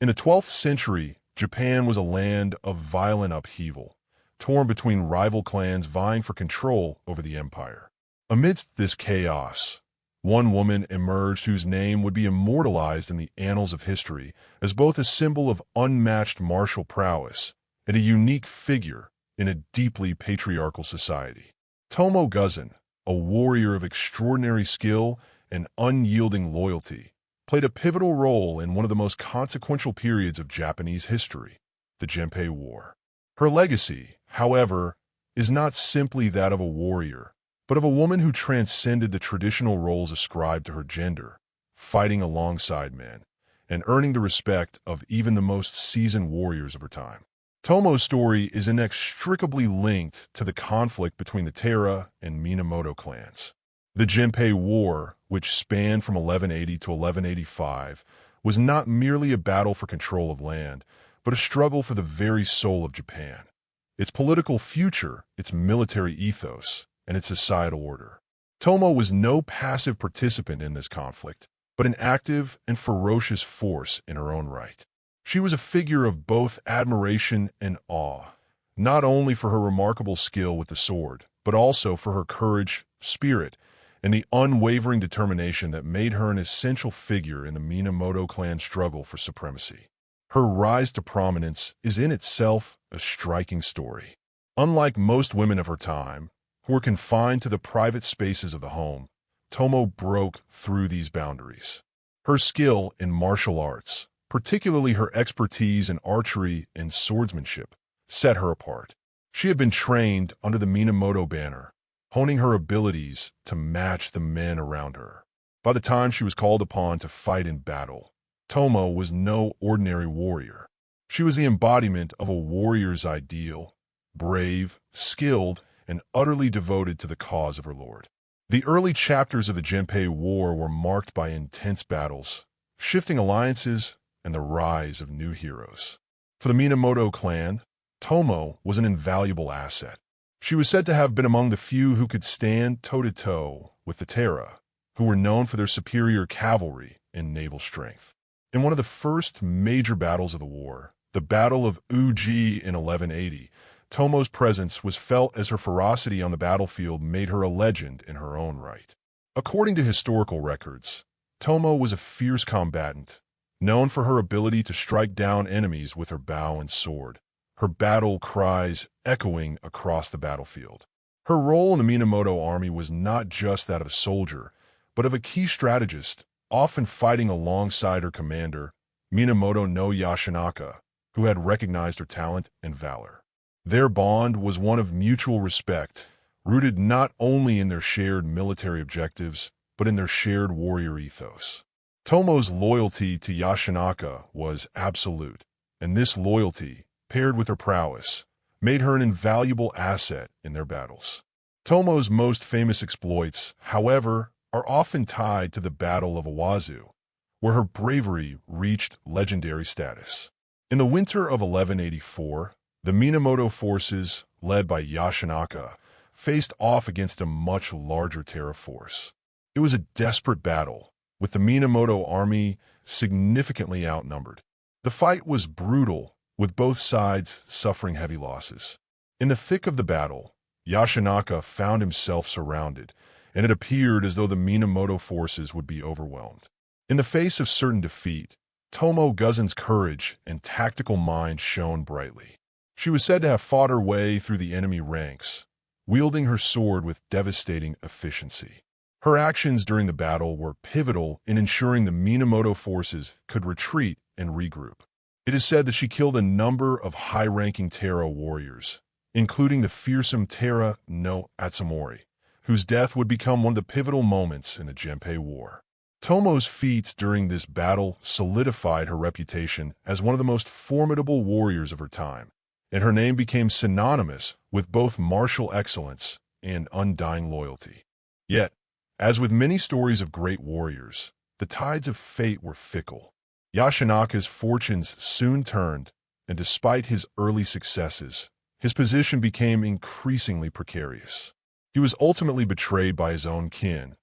In the 12th century, Japan was a land of violent upheaval, torn between rival clans vying for control over the empire. Amidst this chaos, one woman emerged whose name would be immortalized in the annals of history as both a symbol of unmatched martial prowess and a unique figure in a deeply patriarchal society. Tomoe Gozen, a warrior of extraordinary skill and unyielding loyalty, played a pivotal role in one of the most consequential periods of Japanese history, the Genpei War. Her legacy, however, is not simply that of a warrior, but of a woman who transcended the traditional roles ascribed to her gender, fighting alongside men and earning the respect of even the most seasoned warriors of her time. Tomoe's story is inextricably linked to the conflict between the Taira and Minamoto clans. The Genpei War, which spanned from 1180 to 1185, was not merely a battle for control of land, but a struggle for the very soul of Japan, its political future, its military ethos, and its societal order. Tomoe was no passive participant in this conflict, but an active and ferocious force in her own right. She was a figure of both admiration and awe, not only for her remarkable skill with the sword, but also for her courage, spirit, and the unwavering determination that made her an essential figure in the Minamoto clan struggle for supremacy. Her rise to prominence is in itself a striking story. Unlike most women of her time, who were confined to the private spaces of the home, Tomoe broke through these boundaries. Her skill in martial arts, particularly her expertise in archery and swordsmanship, set her apart. She had been trained under the Minamoto banner, honing her abilities to match the men around her. By the time she was called upon to fight in battle, Tomoe was no ordinary warrior. She was the embodiment of a warrior's ideal, brave, skilled, and utterly devoted to the cause of her lord. The early chapters of the Genpei War were marked by intense battles, shifting alliances, and the rise of new heroes. For the Minamoto clan, Tomoe was an invaluable asset. She was said to have been among the few who could stand toe-to-toe with the Taira, who were known for their superior cavalry and naval strength. In one of the first major battles of the war, the Battle of Uji in 1180, Tomoe's presence was felt as her ferocity on the battlefield made her a legend in her own right. According to historical records, Tomoe was a fierce combatant, known for her ability to strike down enemies with her bow and sword, her battle cries echoing across the battlefield. Her role in the Minamoto army was not just that of a soldier, but of a key strategist, often fighting alongside her commander, Minamoto no Yoshinaka, who had recognized her talent and valor. Their bond was one of mutual respect, rooted not only in their shared military objectives, but in their shared warrior ethos. Tomoe's loyalty to Yoshinaka was absolute, and this loyalty, paired with her prowess, made her an invaluable asset in their battles. Tomoe's most famous exploits, however, are often tied to the Battle of Awazu, where her bravery reached legendary status. In the winter of 1184, the Minamoto forces, led by Yoshinaka, faced off against a much larger Taira force. It was a desperate battle, with the Minamoto army significantly outnumbered. The fight was brutal, with both sides suffering heavy losses. In the thick of the battle, Yoshinaka found himself surrounded, and it appeared as though the Minamoto forces would be overwhelmed. In the face of certain defeat, Tomoe Gozen's courage and tactical mind shone brightly. She was said to have fought her way through the enemy ranks, wielding her sword with devastating efficiency. Her actions during the battle were pivotal in ensuring the Minamoto forces could retreat and regroup. It is said that she killed a number of high-ranking Taira warriors, including the fearsome Taira no Atsumori, whose death would become one of the pivotal moments in the Genpei War. Tomoe's feats during this battle solidified her reputation as one of the most formidable warriors of her time, and her name became synonymous with both martial excellence and undying loyalty. Yet, as with many stories of great warriors, the tides of fate were fickle. Yoshinaka's fortunes soon turned, and despite his early successes, his position became increasingly precarious. He was ultimately betrayed by his own kin,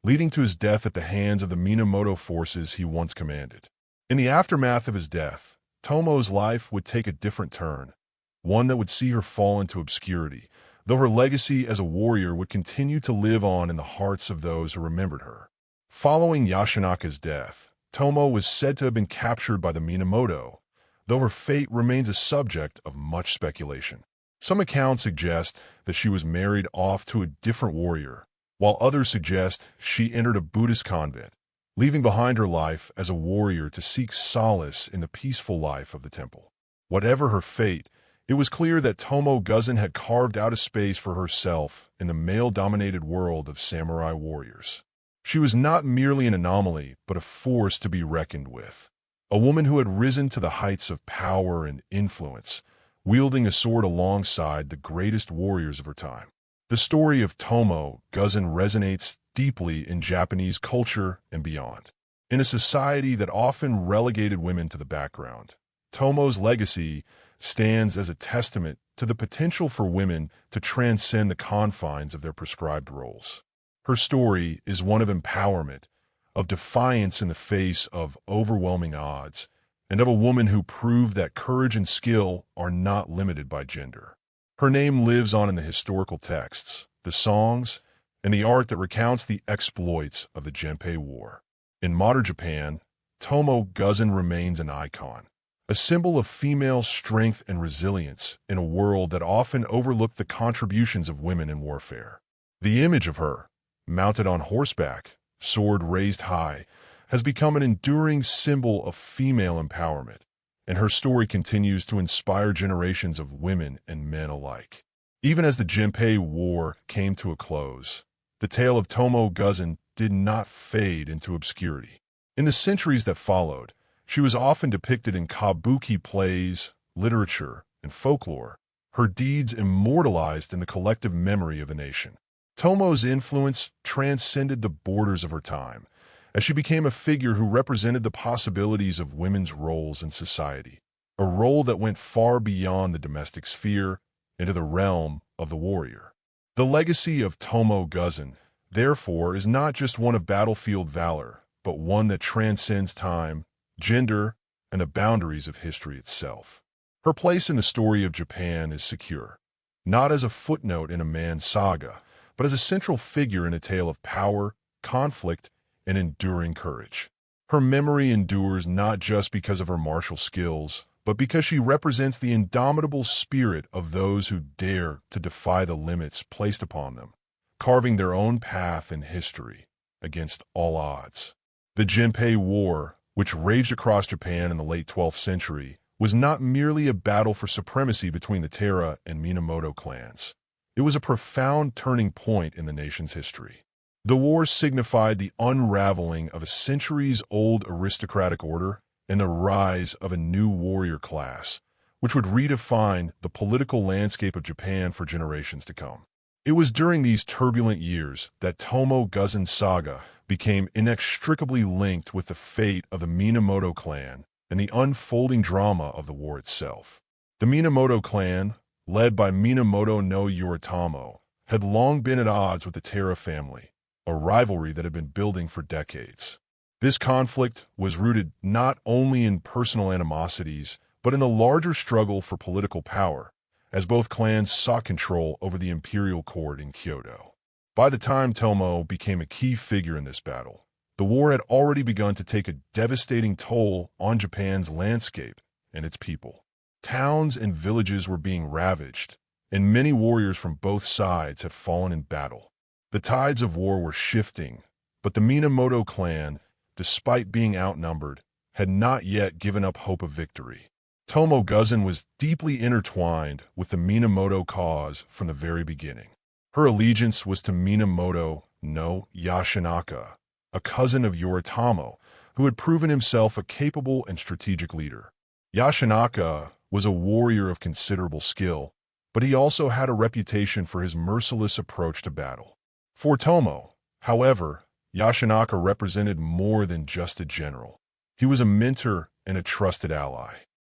leading to his death at the hands of the Minamoto forces he once commanded. In the aftermath of his death, Tomoe's life would take a different turn, one that would see her fall into obscurity, though her legacy as a warrior would continue to live on in the hearts of those who remembered her. Following Yoshinaka's death, Tomoe was said to have been captured by the Minamoto, though her fate remains a subject of much speculation. Some accounts suggest that she was married off to a different warrior, while others suggest she entered a Buddhist convent, leaving behind her life as a warrior to seek solace in the peaceful life of the temple. Whatever her fate, it was clear that Tomoe Gozen had carved out a space for herself in the male-dominated world of samurai warriors. She was not merely an anomaly, but a force to be reckoned with. A woman who had risen to the heights of power and influence, wielding a sword alongside the greatest warriors of her time. The story of Tomoe Gozen resonates deeply in Japanese culture and beyond. In a society that often relegated women to the background, Tomoe's legacy stands as a testament to the potential for women to transcend the confines of their prescribed roles. Her story is one of empowerment, of defiance in the face of overwhelming odds, and of a woman who proved that courage and skill are not limited by gender. Her name lives on in the historical texts, the songs, and the art that recounts the exploits of the Genpei War. In modern Japan, Tomoe Gozen remains an icon, a symbol of female strength and resilience in a world that often overlooked the contributions of women in warfare. The image of her, mounted on horseback, sword raised high, has become an enduring symbol of female empowerment, and her story continues to inspire generations of women and men alike. Even as the Genpei War came to a close, the tale of Tomoe Gozen did not fade into obscurity. In the centuries that followed, she was often depicted in kabuki plays, literature, and folklore, her deeds immortalized in the collective memory of the nation. Tomoe's influence transcended the borders of her time, as she became a figure who represented the possibilities of women's roles in society, a role that went far beyond the domestic sphere into the realm of the warrior. The legacy of Tomoe Gozen, therefore, is not just one of battlefield valor, but one that transcends time, gender, and the boundaries of history itself. Her place in the story of Japan is secure, not as a footnote in a man's saga, but as a central figure in a tale of power, conflict, and enduring courage. Her memory endures not just because of her martial skills, but because she represents the indomitable spirit of those who dare to defy the limits placed upon them, carving their own path in history against all odds. The Genpei War, which raged across Japan in the late 12th century, was not merely a battle for supremacy between the Taira and Minamoto clans. It was a profound turning point in the nation's history. The war signified the unraveling of a centuries-old aristocratic order and the rise of a new warrior class, which would redefine the political landscape of Japan for generations to come. It was during these turbulent years that Tomoe Gozen's saga became inextricably linked with the fate of the Minamoto clan and the unfolding drama of the war itself. The Minamoto clan, led by Minamoto no Yoritomo, had long been at odds with the Taira family, a rivalry that had been building for decades. This conflict was rooted not only in personal animosities, but in the larger struggle for political power, as both clans sought control over the imperial court in Kyoto. By the time Tomoe became a key figure in this battle, the war had already begun to take a devastating toll on Japan's landscape and its people. Towns and villages were being ravaged, and many warriors from both sides had fallen in battle. The tides of war were shifting, but the Minamoto clan, despite being outnumbered, had not yet given up hope of victory. Tomoe Gozen was deeply intertwined with the Minamoto cause from the very beginning. Her allegiance was to Minamoto no Yoshinaka, a cousin of Yoritomo, who had proven himself a capable and strategic leader. Yoshinaka was a warrior of considerable skill, but he also had a reputation for his merciless approach to battle. For Tomoe, however, Yoshinaka represented more than just a general. He was a mentor and a trusted ally.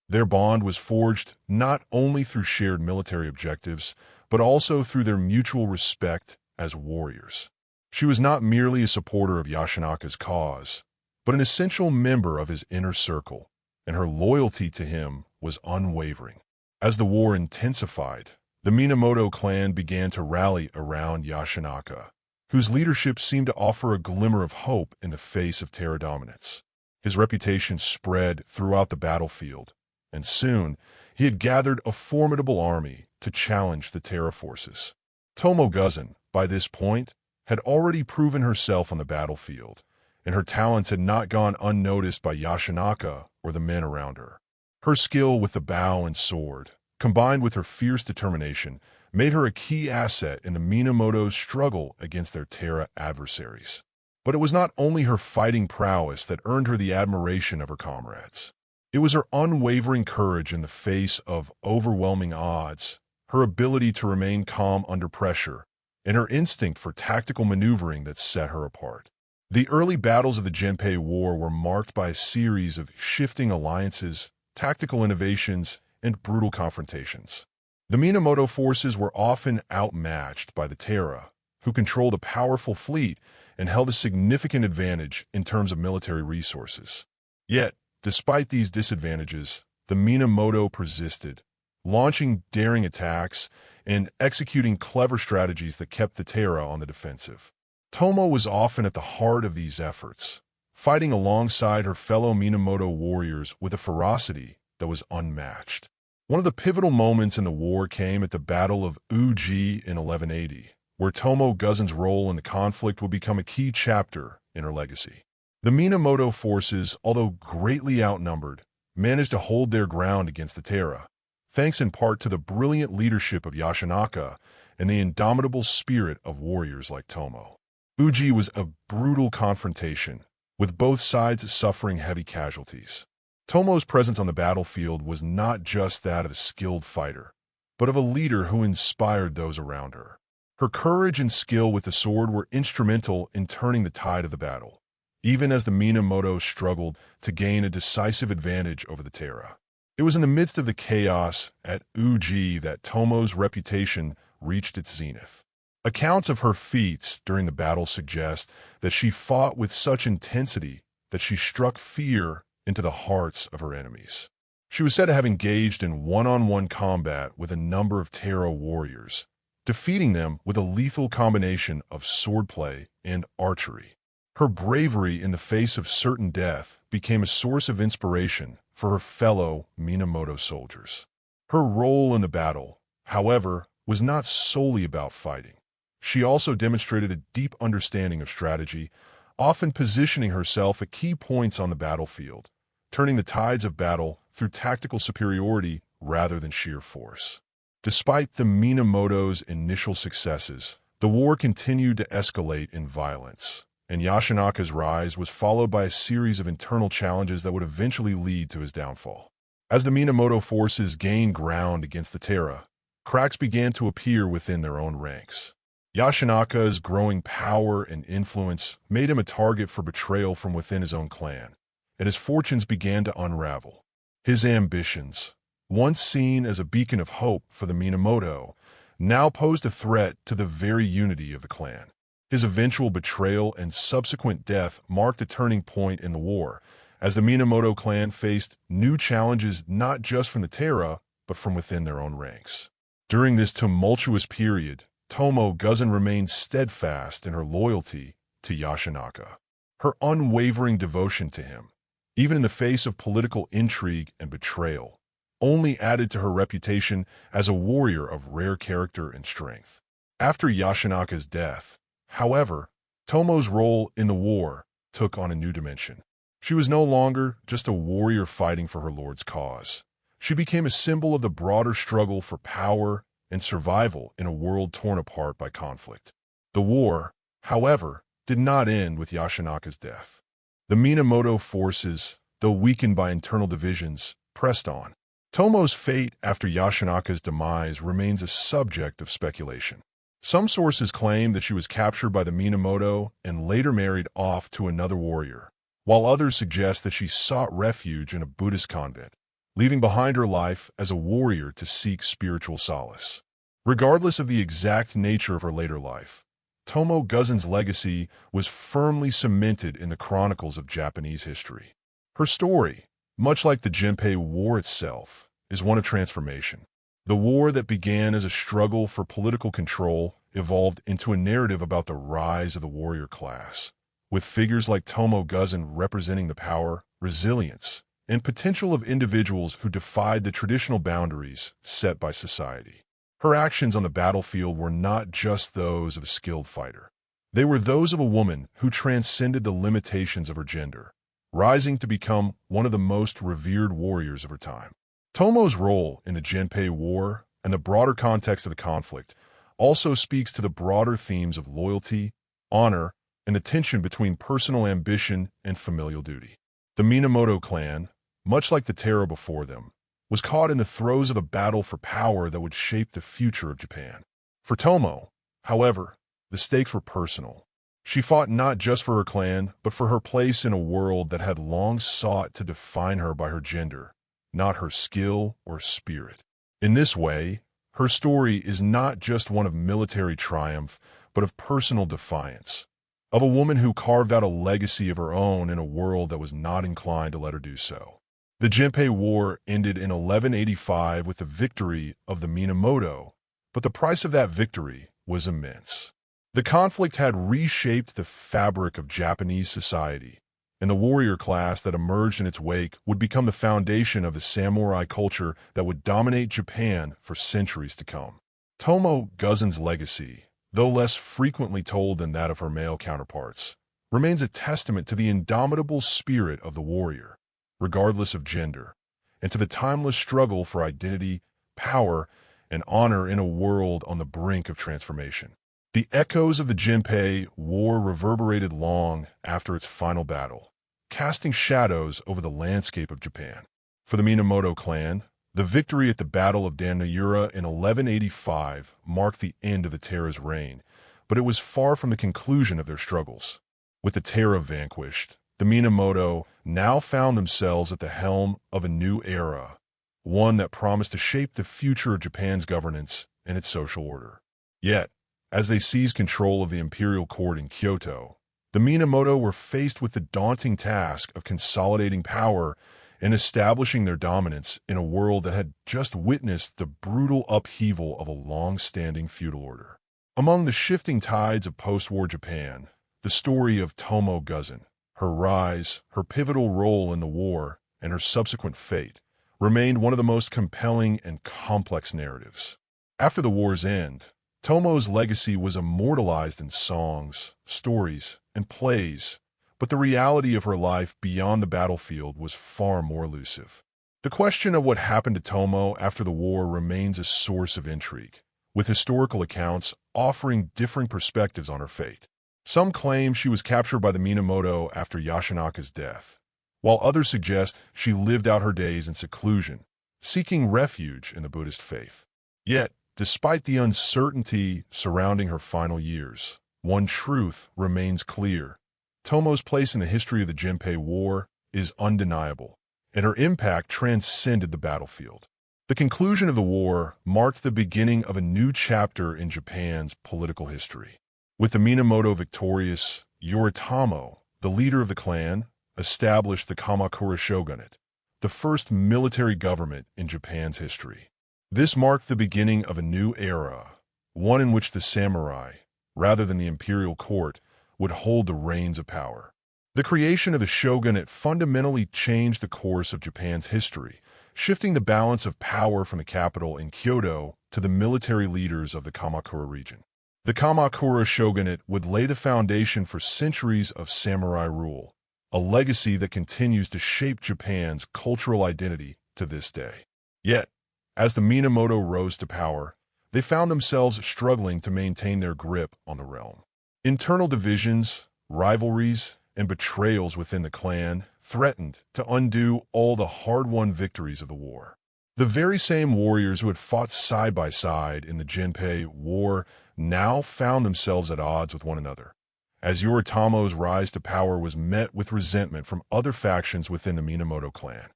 Their bond was forged not only through shared military objectives, but also through their mutual respect as warriors. She was not merely a supporter of Yoshinaka's cause, but an essential member of his inner circle, and her loyalty to him was unwavering. As the war intensified, the Minamoto clan began to rally around Yoshinaka, whose leadership seemed to offer a glimmer of hope in the face of Terra dominance. His reputation spread throughout the battlefield, and soon he had gathered a formidable army to challenge the Terra forces. Tomoe Gozen, by this point, had already proven herself on the battlefield, and her talents had not gone unnoticed by Yoshinaka or the men around her. Her skill with the bow and sword, combined with her fierce determination, made her a key asset in the Minamoto's struggle against their Terra adversaries. But it was not only her fighting prowess that earned her the admiration of her comrades. It was her unwavering courage in the face of overwhelming odds, her ability to remain calm under pressure, and her instinct for tactical maneuvering that set her apart. The early battles of the Genpei War were marked by a series of shifting alliances, tactical innovations, and brutal confrontations. The Minamoto forces were often outmatched by the Terra, who controlled a powerful fleet and held a significant advantage in terms of military resources. Yet, despite these disadvantages, the Minamoto persisted, launching daring attacks and executing clever strategies that kept the Terra on the defensive. Tomoe was often at the heart of these efforts, fighting alongside her fellow Minamoto warriors with a ferocity that was unmatched. One of the pivotal moments in the war came at the Battle of Uji in 1180, where Tomoe Gozen's role in the conflict would become a key chapter in her legacy. The Minamoto forces, although greatly outnumbered, managed to hold their ground against the Terra, thanks in part to the brilliant leadership of Yoshinaka and the indomitable spirit of warriors like Tomoe. Uji was a brutal confrontation, with both sides suffering heavy casualties. Tomoe's presence on the battlefield was not just that of a skilled fighter, but of a leader who inspired those around her. Her courage and skill with the sword were instrumental in turning the tide of the battle, even as the Minamoto struggled to gain a decisive advantage over the Terra. It was in the midst of the chaos at Uji that Tomoe's reputation reached its zenith. Accounts of her feats during the battle suggest that she fought with such intensity that she struck fear into the hearts of her enemies. She was said to have engaged in one-on-one combat with a number of Terra warriors, defeating them with a lethal combination of swordplay and archery. Her bravery in the face of certain death became a source of inspiration for her fellow Minamoto soldiers. Her role in the battle, however, was not solely about fighting. She also demonstrated a deep understanding of strategy, often positioning herself at key points on the battlefield, turning the tides of battle through tactical superiority rather than sheer force. Despite the Minamoto's initial successes, the war continued to escalate in violence, and Yoshinaka's rise was followed by a series of internal challenges that would eventually lead to his downfall. As the Minamoto forces gained ground against the Terra, cracks began to appear within their own ranks. Yoshinaka's growing power and influence made him a target for betrayal from within his own clan, and his fortunes began to unravel. His ambitions, once seen as a beacon of hope for the Minamoto, now posed a threat to the very unity of the clan. His eventual betrayal and subsequent death marked a turning point in the war, as the Minamoto clan faced new challenges not just from the Terra, but from within their own ranks. During this tumultuous period, Tomoe Gozen remained steadfast in her loyalty to Yoshinaka. Her unwavering devotion to him, even in the face of political intrigue and betrayal, only added to her reputation as a warrior of rare character and strength. After Yoshinaka's death, however, Tomoe's role in the war took on a new dimension. She was no longer just a warrior fighting for her lord's cause. She became a symbol of the broader struggle for power and survival in a world torn apart by conflict. The war, however, did not end with Yoshinaka's death. The Minamoto forces, though weakened by internal divisions, pressed on. Tomoe's fate after Yoshinaka's demise remains a subject of speculation. Some sources claim that she was captured by the Minamoto and later married off to another warrior, while others suggest that she sought refuge in a Buddhist convent, leaving behind her life as a warrior to seek spiritual solace. Regardless of the exact nature of her later life, Tomoe Gozen's legacy was firmly cemented in the chronicles of Japanese history. Her story, much like the Genpei War itself, is one of transformation. The war that began as a struggle for political control evolved into a narrative about the rise of the warrior class, with figures like Tomoe Gozen representing the power, resilience, and potential of individuals who defied the traditional boundaries set by society. Her actions on the battlefield were not just those of a skilled fighter. They were those of a woman who transcended the limitations of her gender, rising to become one of the most revered warriors of her time. Tomoe's role in the Genpei War and the broader context of the conflict also speaks to the broader themes of loyalty, honor, and the tension between personal ambition and familial duty. The Minamoto clan, much like the Terra before them, was caught in the throes of a battle for power that would shape the future of Japan. For Tomoe, however, the stakes were personal. She fought not just for her clan, but for her place in a world that had long sought to define her by her gender, not her skill or spirit. In this way, her story is not just one of military triumph, but of personal defiance, of a woman who carved out a legacy of her own in a world that was not inclined to let her do so. The Genpei War ended in 1185 with the victory of the Minamoto, but the price of that victory was immense. The conflict had reshaped the fabric of Japanese society, and the warrior class that emerged in its wake would become the foundation of the samurai culture that would dominate Japan for centuries to come. Tomoe Gozen's legacy, though less frequently told than that of her male counterparts, remains a testament to the indomitable spirit of the warrior, regardless of gender, and to the timeless struggle for identity, power, and honor in a world on the brink of transformation. The echoes of the Genpei War reverberated long after its final battle, casting shadows over the landscape of Japan. For the Minamoto clan, the victory at the Battle of Danayura in 1185 marked the end of the Terra's reign, but it was far from the conclusion of their struggles. With the Terra vanquished, the Minamoto now found themselves at the helm of a new era, one that promised to shape the future of Japan's governance and its social order. Yet, as they seized control of the imperial court in Kyoto, the Minamoto were faced with the daunting task of consolidating power and establishing their dominance in a world that had just witnessed the brutal upheaval of a long-standing feudal order. Among the shifting tides of post-war Japan, the story of Tomoe Gozen, her rise, her pivotal role in the war, and her subsequent fate, remained one of the most compelling and complex narratives. After the war's end, Tomoe's legacy was immortalized in songs, stories, and plays, but the reality of her life beyond the battlefield was far more elusive. The question of what happened to Tomoe after the war remains a source of intrigue, with historical accounts offering differing perspectives on her fate. Some claim she was captured by the Minamoto after Yoshinaka's death, while others suggest she lived out her days in seclusion, seeking refuge in the Buddhist faith. Yet, despite the uncertainty surrounding her final years, one truth remains clear. Tomoe's place in the history of the Genpei War is undeniable, and her impact transcended the battlefield. The conclusion of the war marked the beginning of a new chapter in Japan's political history. With the Minamoto victorious, Yoritomo, the leader of the clan, established the Kamakura shogunate, the first military government in Japan's history. This marked the beginning of a new era, one in which the samurai, rather than the imperial court, would hold the reins of power. The creation of the shogunate fundamentally changed the course of Japan's history, shifting the balance of power from the capital in Kyoto to the military leaders of the Kamakura region. The Kamakura shogunate would lay the foundation for centuries of samurai rule, a legacy that continues to shape Japan's cultural identity to this day. Yet, as the Minamoto rose to power, they found themselves struggling to maintain their grip on the realm. Internal divisions, rivalries, and betrayals within the clan threatened to undo all the hard-won victories of the war. The very same warriors who had fought side by side in the Genpei War now found themselves at odds with one another, as Yoritomo's rise to power was met with resentment from other factions within the Minamoto clan.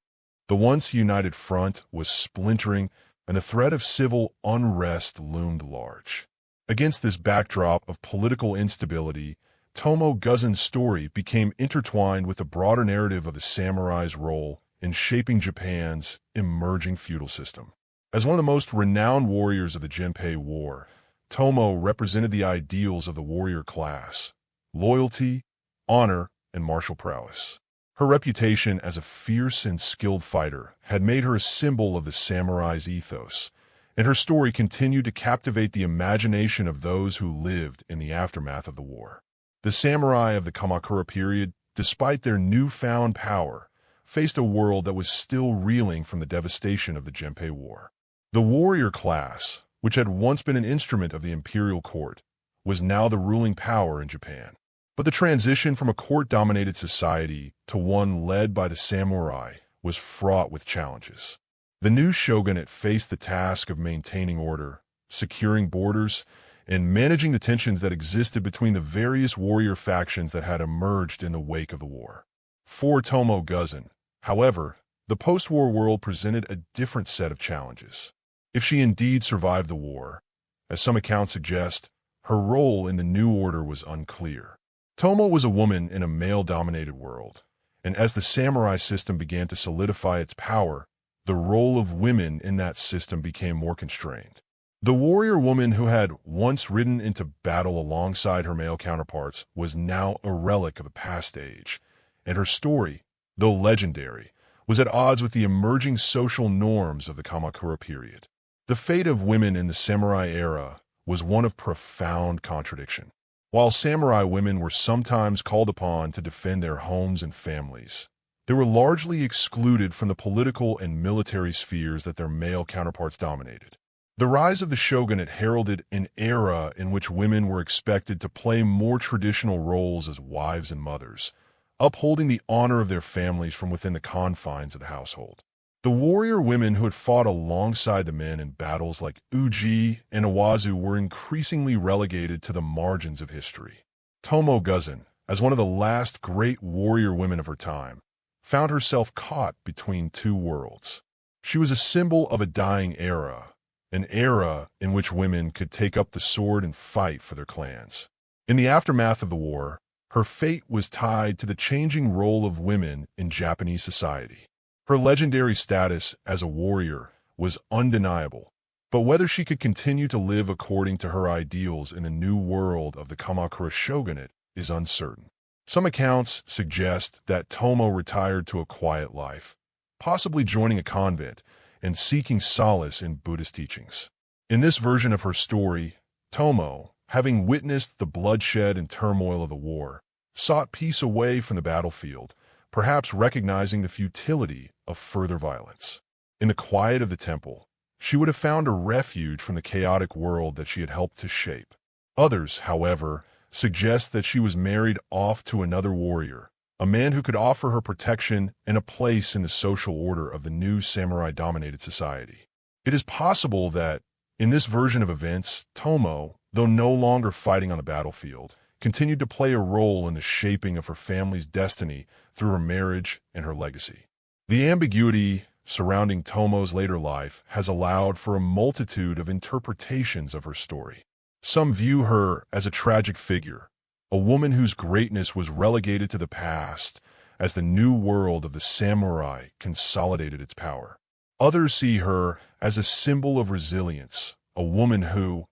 The once united front was splintering, and the threat of civil unrest loomed large. Against this backdrop of political instability, Tomoe Gozen's story became intertwined with the broader narrative of the samurai's role in shaping Japan's emerging feudal system. As one of the most renowned warriors of the Genpei War, Tomoe represented the ideals of the warrior class: loyalty, honor, and martial prowess. Her reputation as a fierce and skilled fighter had made her a symbol of the samurai's ethos, and her story continued to captivate the imagination of those who lived in the aftermath of the war. The samurai of the Kamakura period, despite their newfound power, faced a world that was still reeling from the devastation of the Genpei War. The warrior class, which had once been an instrument of the imperial court, was now the ruling power in Japan. But the transition from a court-dominated society to one led by the samurai was fraught with challenges. The new shogunate faced the task of maintaining order, securing borders, and managing the tensions that existed between the various warrior factions that had emerged in the wake of the war. For Tomoe Gozen, however, the post-war world presented a different set of challenges. If she indeed survived the war, as some accounts suggest, her role in the new order was unclear. Tomoe was a woman in a male-dominated world, and as the samurai system began to solidify its power, the role of women in that system became more constrained. The warrior woman who had once ridden into battle alongside her male counterparts was now a relic of a past age, and her story, though legendary, was at odds with the emerging social norms of the Kamakura period. The fate of women in the samurai era was one of profound contradiction. While samurai women were sometimes called upon to defend their homes and families, they were largely excluded from the political and military spheres that their male counterparts dominated. The rise of the shogunate heralded an era in which women were expected to play more traditional roles as wives and mothers, upholding the honor of their families from within the confines of the household. The warrior women who had fought alongside the men in battles like Uji and Iwazu were increasingly relegated to the margins of history. Tomoe Gozen, as one of the last great warrior women of her time, found herself caught between two worlds. She was a symbol of a dying era, an era in which women could take up the sword and fight for their clans. In the aftermath of the war, her fate was tied to the changing role of women in Japanese society. Her legendary status as a warrior was undeniable, but whether she could continue to live according to her ideals in the new world of the Kamakura shogunate is uncertain. Some accounts suggest that Tomoe retired to a quiet life, possibly joining a convent and seeking solace in Buddhist teachings. In this version of her story, Tomoe, having witnessed the bloodshed and turmoil of the war, sought peace away from the battlefield, perhaps recognizing the futility of further violence. In the quiet of the temple, she would have found a refuge from the chaotic world that she had helped to shape. Others, however, suggest that she was married off to another warrior, a man who could offer her protection and a place in the social order of the new samurai-dominated society. It is possible that, in this version of events, Tomoe, though no longer fighting on the battlefield, continued to play a role in the shaping of her family's destiny through her marriage and her legacy. The ambiguity surrounding Tomoe's later life has allowed for a multitude of interpretations of her story. Some view her as a tragic figure, a woman whose greatness was relegated to the past as the new world of the samurai consolidated its power. Others see her as a symbol of resilience, a woman who,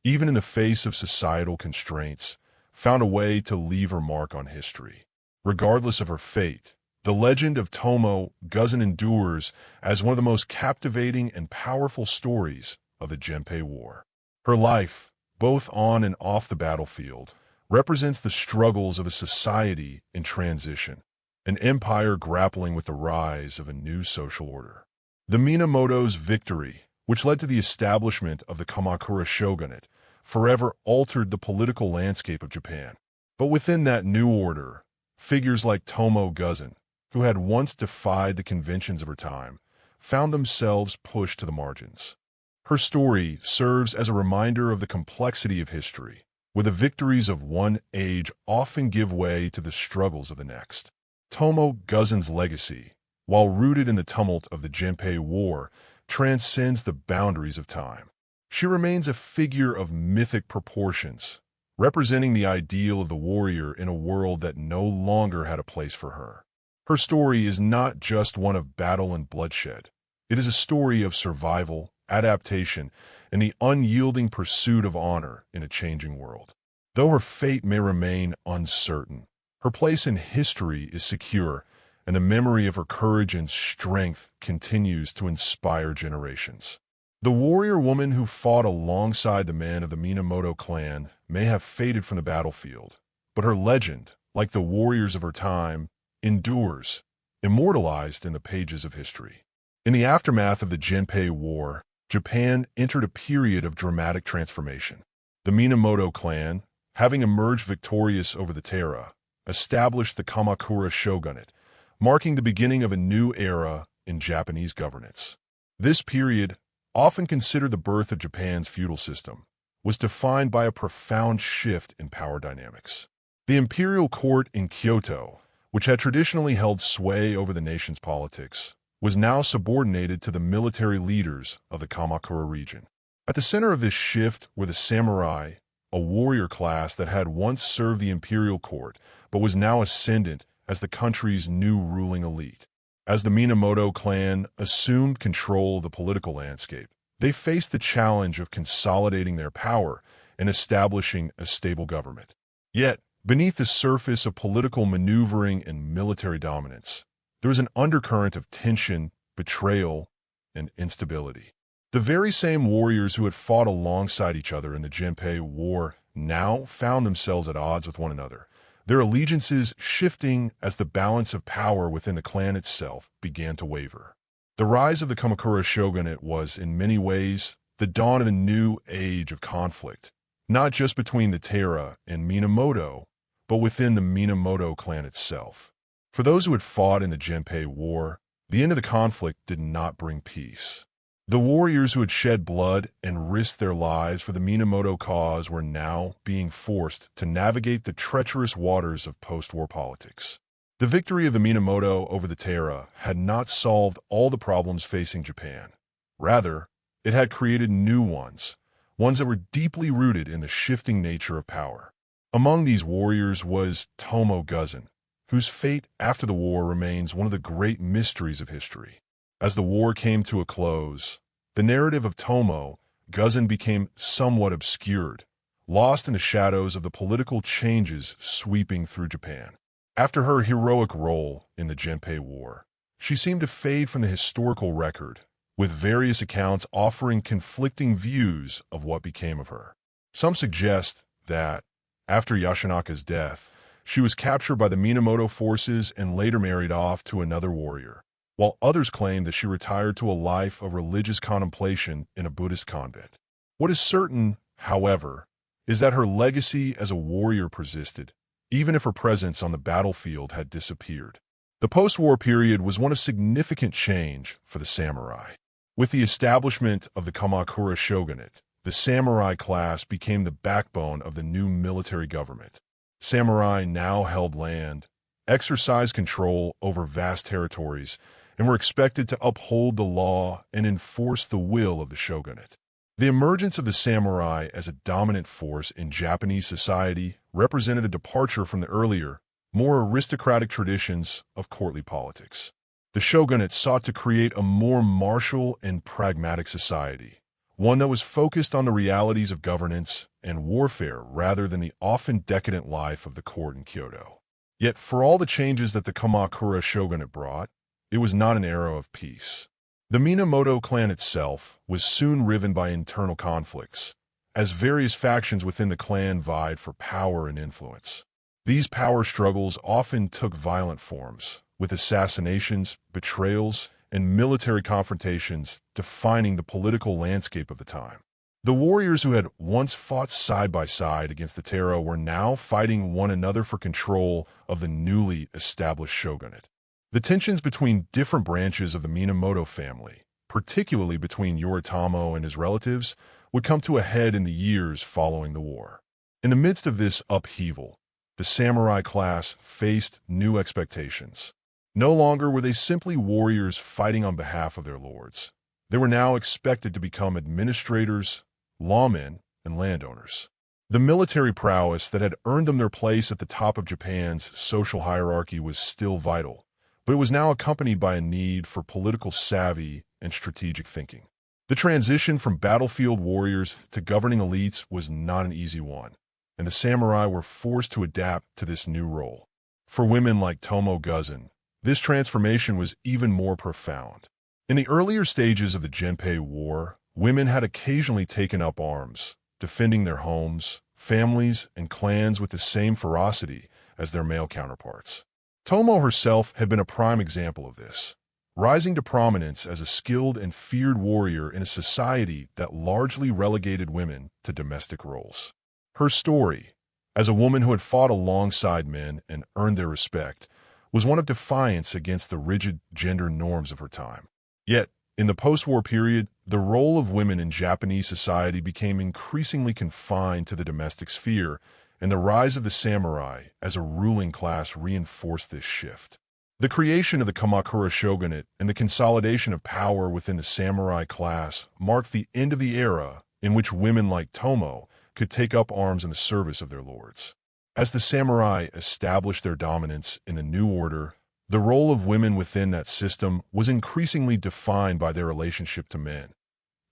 even in the face of societal constraints, found a way to leave her mark on history. Regardless of her fate, the legend of Tomoe Gozen endures as one of the most captivating and powerful stories of the Genpei War. Her life, both on and off the battlefield, represents the struggles of a society in transition, an empire grappling with the rise of a new social order. The Minamoto's victory, which led to the establishment of the Kamakura shogunate, forever altered the political landscape of Japan. But within that new order, figures like Tomoe Gozen, who had once defied the conventions of her time, found themselves pushed to the margins. Her story serves as a reminder of the complexity of history, where the victories of one age often give way to the struggles of the next. Tomoe Gozen's legacy, while rooted in the tumult of the Genpei War, transcends the boundaries of time. She remains a figure of mythic proportions, representing the ideal of the warrior in a world that no longer had a place for her. Her story is not just one of battle and bloodshed. It is a story of survival, adaptation, and the unyielding pursuit of honor in a changing world. Though her fate may remain uncertain, her place in history is secure, and the memory of her courage and strength continues to inspire generations. The warrior woman who fought alongside the men of the Minamoto clan may have faded from the battlefield, but her legend, like the warriors of her time, endures, immortalized in the pages of history. In the aftermath of the Genpei War, Japan entered a period of dramatic transformation. The Minamoto clan, having emerged victorious over the Taira, established the Kamakura shogunate, marking the beginning of a new era in Japanese governance. This period, often considered the birth of Japan's feudal system, was defined by a profound shift in power dynamics. The imperial court in Kyoto, which had traditionally held sway over the nation's politics, was now subordinated to the military leaders of the Kamakura region. At the center of this shift were the samurai, a warrior class that had once served the imperial court but was now ascendant as the country's new ruling elite. As the Minamoto clan assumed control of the political landscape, they faced the challenge of consolidating their power and establishing a stable government. Yet, beneath the surface of political maneuvering and military dominance, there was an undercurrent of tension, betrayal, and instability. The very same warriors who had fought alongside each other in the Genpei War now found themselves at odds with one another, their allegiances shifting as the balance of power within the clan itself began to waver. The rise of the Kamakura shogunate was, in many ways, the dawn of a new age of conflict, not just between the Taira and Minamoto, but within the Minamoto clan itself. For those who had fought in the Genpei War, the end of the conflict did not bring peace. The warriors who had shed blood and risked their lives for the Minamoto cause were now being forced to navigate the treacherous waters of post-war politics. The victory of the Minamoto over the Taira had not solved all the problems facing Japan. Rather, it had created new ones that were deeply rooted in the shifting nature of power. Among these warriors was Tomoe Gozen, whose fate after the war remains one of the great mysteries of history. As the war came to a close, the narrative of Tomoe Gozen became somewhat obscured, lost in the shadows of the political changes sweeping through Japan. After her heroic role in the Genpei War, she seemed to fade from the historical record, with various accounts offering conflicting views of what became of her. Some suggest that, after Yoshinaka's death, she was captured by the Minamoto forces and later married off to another warrior, while others claim that she retired to a life of religious contemplation in a Buddhist convent. What is certain, however, is that her legacy as a warrior persisted, even if her presence on the battlefield had disappeared. The post-war period was one of significant change for the samurai. With the establishment of the Kamakura shogunate, the samurai class became the backbone of the new military government. Samurai now held land, exercised control over vast territories, and were expected to uphold the law and enforce the will of the shogunate. The emergence of the samurai as a dominant force in Japanese society represented a departure from the earlier, more aristocratic traditions of courtly politics. The shogunate sought to create a more martial and pragmatic society, one that was focused on the realities of governance and warfare rather than the often decadent life of the court in Kyoto. Yet for all the changes that the Kamakura shogunate brought, it was not an era of peace. The Minamoto clan itself was soon riven by internal conflicts, as various factions within the clan vied for power and influence. These power struggles often took violent forms, with assassinations, betrayals, and military confrontations defining the political landscape of the time. The warriors who had once fought side by side against the Taira were now fighting one another for control of the newly established shogunate. The tensions between different branches of the Minamoto family, particularly between Yoritomo and his relatives, would come to a head in the years following the war. In the midst of this upheaval, the samurai class faced new expectations. No longer were they simply warriors fighting on behalf of their lords. They were now expected to become administrators, lawmen, and landowners. The military prowess that had earned them their place at the top of Japan's social hierarchy was still vital, but it was now accompanied by a need for political savvy and strategic thinking. The transition from battlefield warriors to governing elites was not an easy one, and the samurai were forced to adapt to this new role. For women like Tomoe Gozen, this transformation was even more profound. In the earlier stages of the Genpei War, women had occasionally taken up arms, defending their homes, families, and clans with the same ferocity as their male counterparts. Tomoe herself had been a prime example of this, rising to prominence as a skilled and feared warrior in a society that largely relegated women to domestic roles. Her story, as a woman who had fought alongside men and earned their respect, was one of defiance against the rigid gender norms of her time. Yet, in the post-war period, the role of women in Japanese society became increasingly confined to the domestic sphere, and the rise of the samurai as a ruling class reinforced this shift. The creation of the Kamakura shogunate and the consolidation of power within the samurai class marked the end of the era in which women like Tomoe could take up arms in the service of their lords. As the samurai established their dominance in the new order, the role of women within that system was increasingly defined by their relationship to men,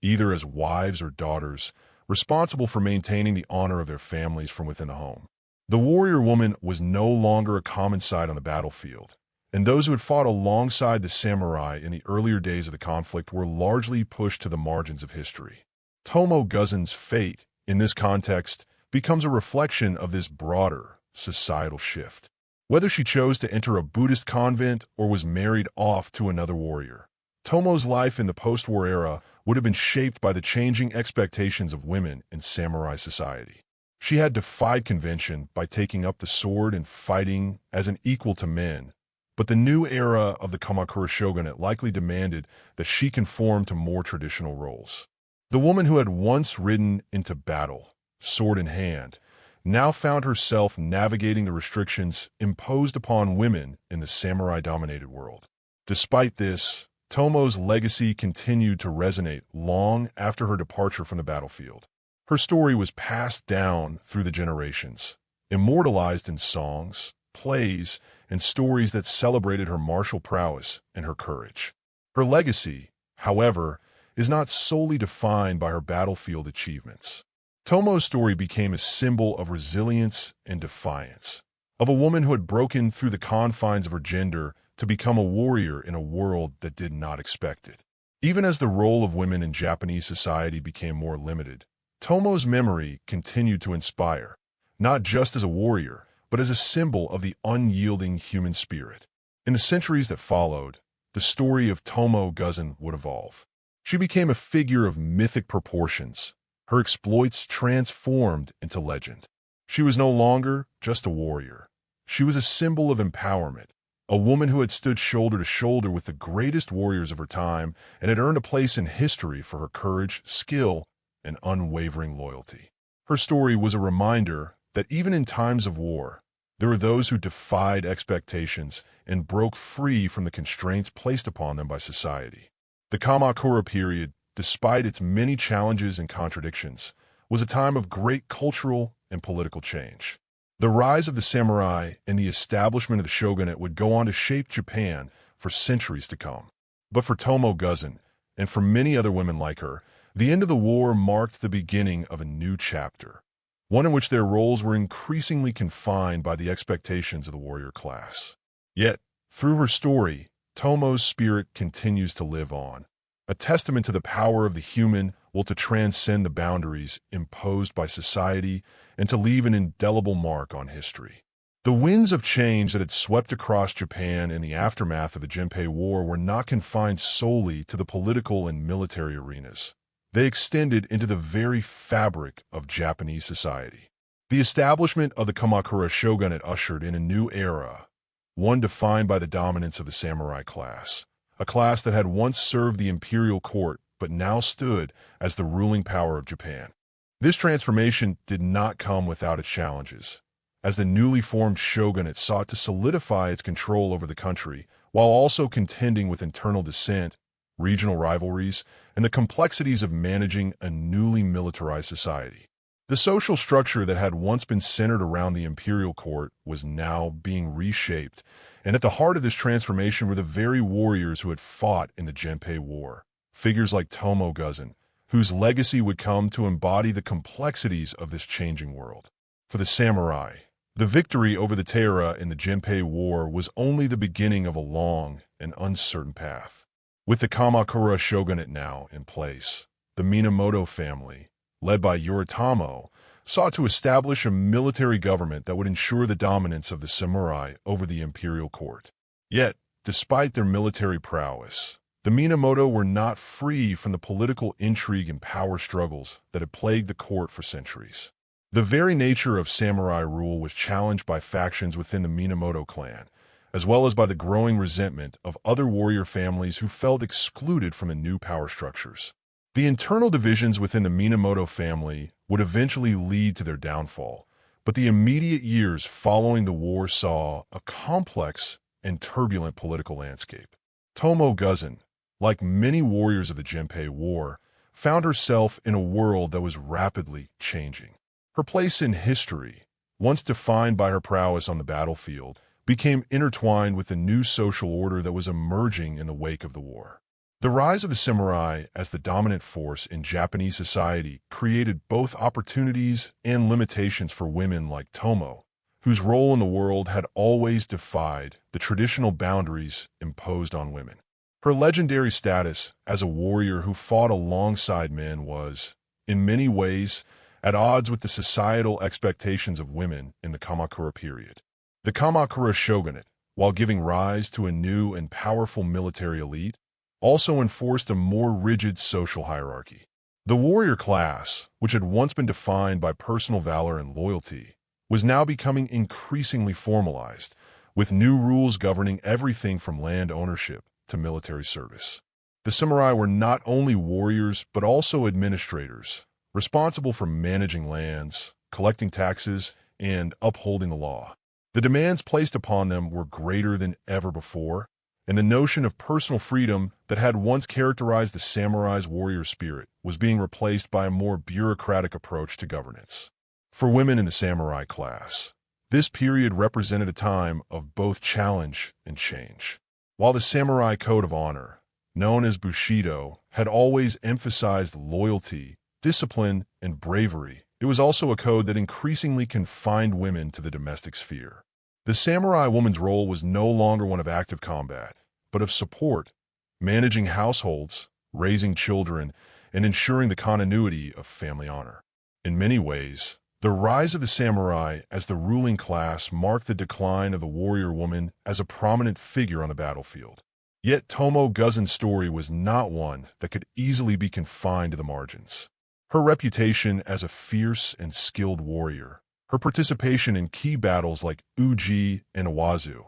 either as wives or daughters, responsible for maintaining the honor of their families from within the home. The warrior woman was no longer a common sight on the battlefield, and those who had fought alongside the samurai in the earlier days of the conflict were largely pushed to the margins of history. Tomoe Gozen's fate, in this context, becomes a reflection of this broader societal shift. Whether she chose to enter a Buddhist convent or was married off to another warrior, Tomoe's life in the post-war era would have been shaped by the changing expectations of women in samurai society. She had defied convention by taking up the sword and fighting as an equal to men, but the new era of the Kamakura shogunate likely demanded that she conform to more traditional roles. The woman who had once ridden into battle, sword in hand, now found herself navigating the restrictions imposed upon women in the samurai-dominated world. Despite this, Tomoe's legacy continued to resonate long after her departure from the battlefield. Her story was passed down through the generations, immortalized in songs, plays, and stories that celebrated her martial prowess and her courage. Her legacy, however, is not solely defined by her battlefield achievements. Tomoe's story became a symbol of resilience and defiance, of a woman who had broken through the confines of her gender to become a warrior in a world that did not expect it. Even as the role of women in Japanese society became more limited, Tomoe's memory continued to inspire, not just as a warrior, but as a symbol of the unyielding human spirit. In the centuries that followed, the story of Tomoe Gozen would evolve. She became a figure of mythic proportions, her exploits transformed into legend. She was no longer just a warrior. She was a symbol of empowerment, a woman who had stood shoulder to shoulder with the greatest warriors of her time and had earned a place in history for her courage, skill, and unwavering loyalty. Her story was a reminder that even in times of war, there were those who defied expectations and broke free from the constraints placed upon them by society. The Kamakura period, despite its many challenges and contradictions, was a time of great cultural and political change. The rise of the samurai and the establishment of the shogunate would go on to shape Japan for centuries to come. But for Tomoe Gozen, and for many other women like her, the end of the war marked the beginning of a new chapter, one in which their roles were increasingly confined by the expectations of the warrior class. Yet, through her story, Tomoe's spirit continues to live on, a testament to the power of the human will to transcend the boundaries imposed by society and to leave an indelible mark on history. The winds of change that had swept across Japan in the aftermath of the Genpei War were not confined solely to the political and military arenas. They extended into the very fabric of Japanese society. The establishment of the Kamakura shogunate ushered in a new era, one defined by the dominance of the samurai class, a class that had once served the imperial court but now stood as the ruling power of Japan. This transformation did not come without its challenges, as the newly formed shogunate sought to solidify its control over the country while also contending with internal dissent regional rivalries, and the complexities of managing a newly militarized society. The social structure that had once been centered around the imperial court was now being reshaped, and at the heart of this transformation were the very warriors who had fought in the Genpei War, figures like Tomoe Gozen, whose legacy would come to embody the complexities of this changing world. For the samurai, the victory over the Taira in the Genpei War was only the beginning of a long and uncertain path. With the Kamakura shogunate now in place, the Minamoto family, led by Yoritomo, sought to establish a military government that would ensure the dominance of the samurai over the imperial court. Yet, despite their military prowess, the Minamoto were not free from the political intrigue and power struggles that had plagued the court for centuries. The very nature of samurai rule was challenged by factions within the Minamoto clan, as well as by the growing resentment of other warrior families who felt excluded from the new power structures. The internal divisions within the Minamoto family would eventually lead to their downfall, but the immediate years following the war saw a complex and turbulent political landscape. Tomoe Gozen, like many warriors of the Genpei War, found herself in a world that was rapidly changing. Her place in history, once defined by her prowess on the battlefield, became intertwined with the new social order that was emerging in the wake of the war. The rise of the samurai as the dominant force in Japanese society created both opportunities and limitations for women like Tomoe, whose role in the world had always defied the traditional boundaries imposed on women. Her legendary status as a warrior who fought alongside men was, in many ways, at odds with the societal expectations of women in the Kamakura period. The Kamakura shogunate, while giving rise to a new and powerful military elite, also enforced a more rigid social hierarchy. The warrior class, which had once been defined by personal valor and loyalty, was now becoming increasingly formalized, with new rules governing everything from land ownership to military service. The samurai were not only warriors but also administrators, responsible for managing lands, collecting taxes, and upholding the law. The demands placed upon them were greater than ever before, and the notion of personal freedom that had once characterized the samurai's warrior spirit was being replaced by a more bureaucratic approach to governance. For women in the samurai class, this period represented a time of both challenge and change. While the samurai code of honor, known as Bushido, had always emphasized loyalty, discipline, and bravery, it was also a code that increasingly confined women to the domestic sphere. The samurai woman's role was no longer one of active combat, but of support, managing households, raising children, and ensuring the continuity of family honor. In many ways, the rise of the samurai as the ruling class marked the decline of the warrior woman as a prominent figure on the battlefield. Yet Tomoe Gozen's story was not one that could easily be confined to the margins. Her reputation as a fierce and skilled warrior, her participation in key battles like Uji and Iwazu,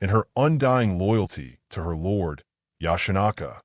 and her undying loyalty to her lord, Yoshinaka,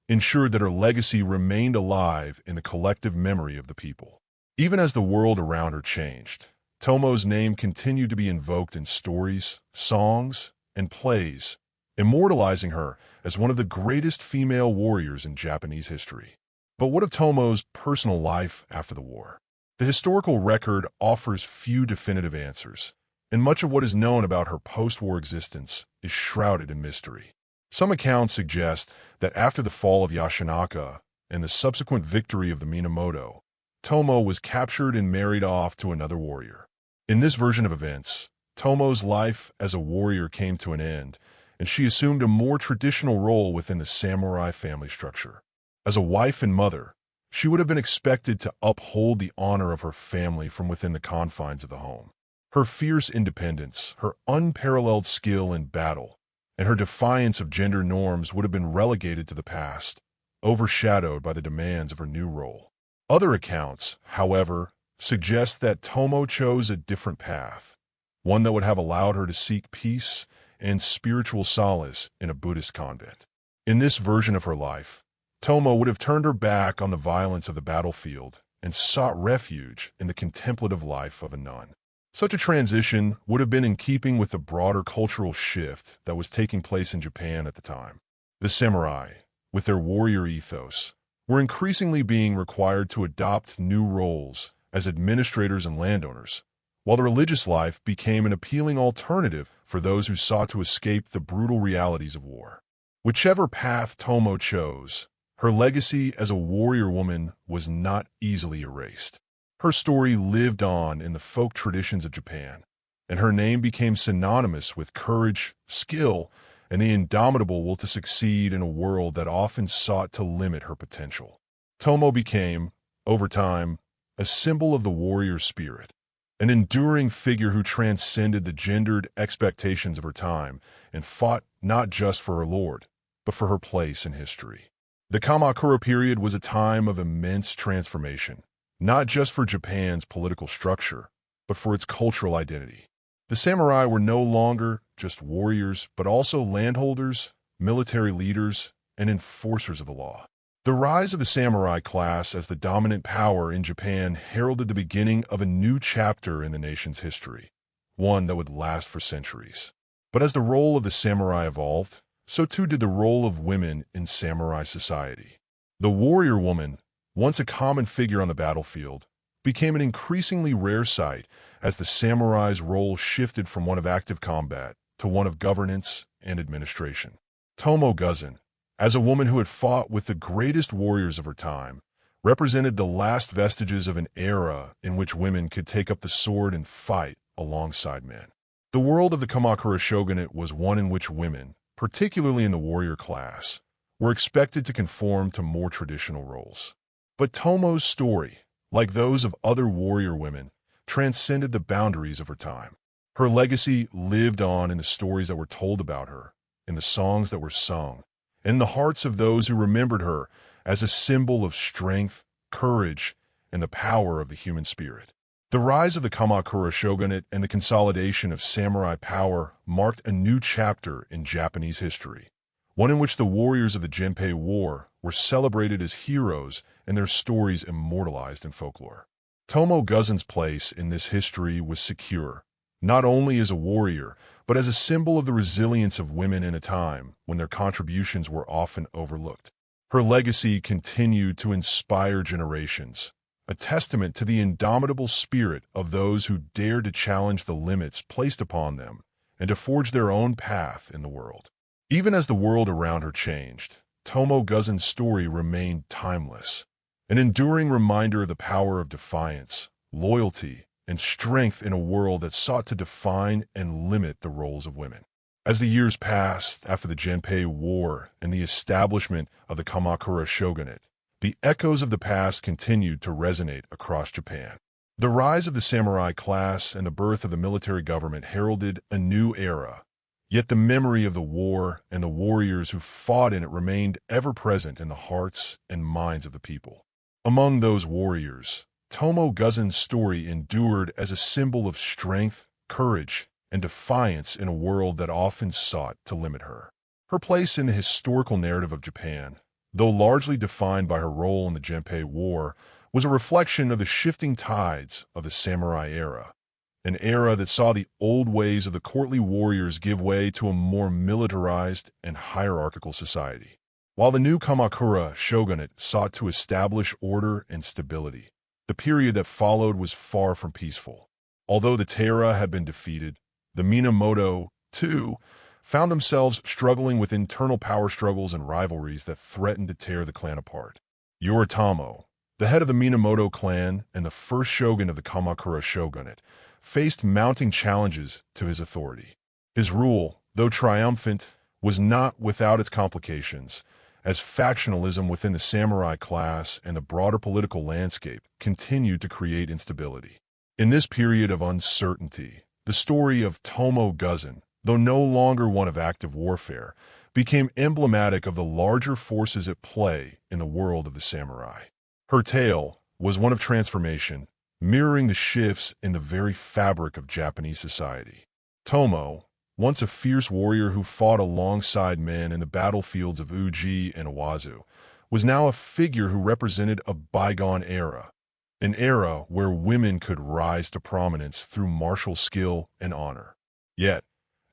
ensured that her legacy remained alive in the collective memory of the people. Even as the world around her changed, Tomoe's name continued to be invoked in stories, songs, and plays, immortalizing her as one of the greatest female warriors in Japanese history. But what of Tomoe's personal life after the war? The historical record offers few definitive answers, and much of what is known about her post-war existence is shrouded in mystery. Some accounts suggest that after the fall of Yoshinaka and the subsequent victory of the Minamoto, Tomoe was captured and married off to another warrior. In this version of events, Tomoe's life as a warrior came to an end, and she assumed a more traditional role within the samurai family structure. As a wife and mother, she would have been expected to uphold the honor of her family from within the confines of the home. Her fierce independence, her unparalleled skill in battle, and her defiance of gender norms would have been relegated to the past, overshadowed by the demands of her new role. Other accounts, however, suggest that Tomoe chose a different path, one that would have allowed her to seek peace and spiritual solace in a Buddhist convent. In this version of her life, Tomoe would have turned her back on the violence of the battlefield and sought refuge in the contemplative life of a nun. Such a transition would have been in keeping with the broader cultural shift that was taking place in Japan at the time. The samurai, with their warrior ethos, were increasingly being required to adopt new roles as administrators and landowners, while the religious life became an appealing alternative for those who sought to escape the brutal realities of war. Whichever path Tomoe chose, her legacy as a warrior woman was not easily erased. Her story lived on in the folk traditions of Japan, and her name became synonymous with courage, skill, and the indomitable will to succeed in a world that often sought to limit her potential. Tomoe became, over time, a symbol of the warrior spirit, an enduring figure who transcended the gendered expectations of her time and fought not just for her lord, but for her place in history. The Kamakura period was a time of immense transformation, not just for Japan's political structure, but for its cultural identity. The samurai were no longer just warriors, but also landholders, military leaders, and enforcers of the law. The rise of the samurai class as the dominant power in Japan heralded the beginning of a new chapter in the nation's history, one that would last for centuries. But as the role of the samurai evolved, so too did the role of women in samurai society. The warrior woman, once a common figure on the battlefield, became an increasingly rare sight as the samurai's role shifted from one of active combat to one of governance and administration. Tomoe Gozen, as a woman who had fought with the greatest warriors of her time, represented the last vestiges of an era in which women could take up the sword and fight alongside men. The world of the Kamakura shogunate was one in which women, particularly in the warrior class, were expected to conform to more traditional roles. But Tomoe's story, like those of other warrior women, transcended the boundaries of her time. Her legacy lived on in the stories that were told about her, in the songs that were sung, and in the hearts of those who remembered her as a symbol of strength, courage, and the power of the human spirit. The rise of the Kamakura shogunate and the consolidation of samurai power marked a new chapter in Japanese history, one in which the warriors of the Genpei War were celebrated as heroes and their stories immortalized in folklore. Tomoe Gozen's place in this history was secure, not only as a warrior, but as a symbol of the resilience of women in a time when their contributions were often overlooked. Her legacy continued to inspire generations, a testament to the indomitable spirit of those who dared to challenge the limits placed upon them and to forge their own path in the world. Even as the world around her changed, Tomoe Gozen's story remained timeless, an enduring reminder of the power of defiance, loyalty, and strength in a world that sought to define and limit the roles of women. As the years passed after the Genpei War and the establishment of the Kamakura shogunate, the echoes of the past continued to resonate across Japan. The rise of the samurai class and the birth of the military government heralded a new era, yet the memory of the war and the warriors who fought in it remained ever present in the hearts and minds of the people. Among those warriors, Tomoe Gozen's story endured as a symbol of strength, courage, and defiance in a world that often sought to limit her. Her place in the historical narrative of Japan, though largely defined by her role in the Genpei War, was a reflection of the shifting tides of the samurai era, an era that saw the old ways of the courtly warriors give way to a more militarized and hierarchical society. While the new Kamakura shogunate sought to establish order and stability, the period that followed was far from peaceful. Although the Taira had been defeated, the Minamoto, too, found themselves struggling with internal power struggles and rivalries that threatened to tear the clan apart. Yoritomo, the head of the Minamoto clan and the first shogun of the Kamakura shogunate, faced mounting challenges to his authority. His rule, though triumphant, was not without its complications, as factionalism within the samurai class and the broader political landscape continued to create instability. In this period of uncertainty, the story of Tomoe Gozen, though no longer one of active warfare, became emblematic of the larger forces at play in the world of the samurai. Her tale was one of transformation, mirroring the shifts in the very fabric of Japanese society. Tomoe, once a fierce warrior who fought alongside men in the battlefields of Uji and Owazu, was now a figure who represented a bygone era, an era where women could rise to prominence through martial skill and honor. Yet,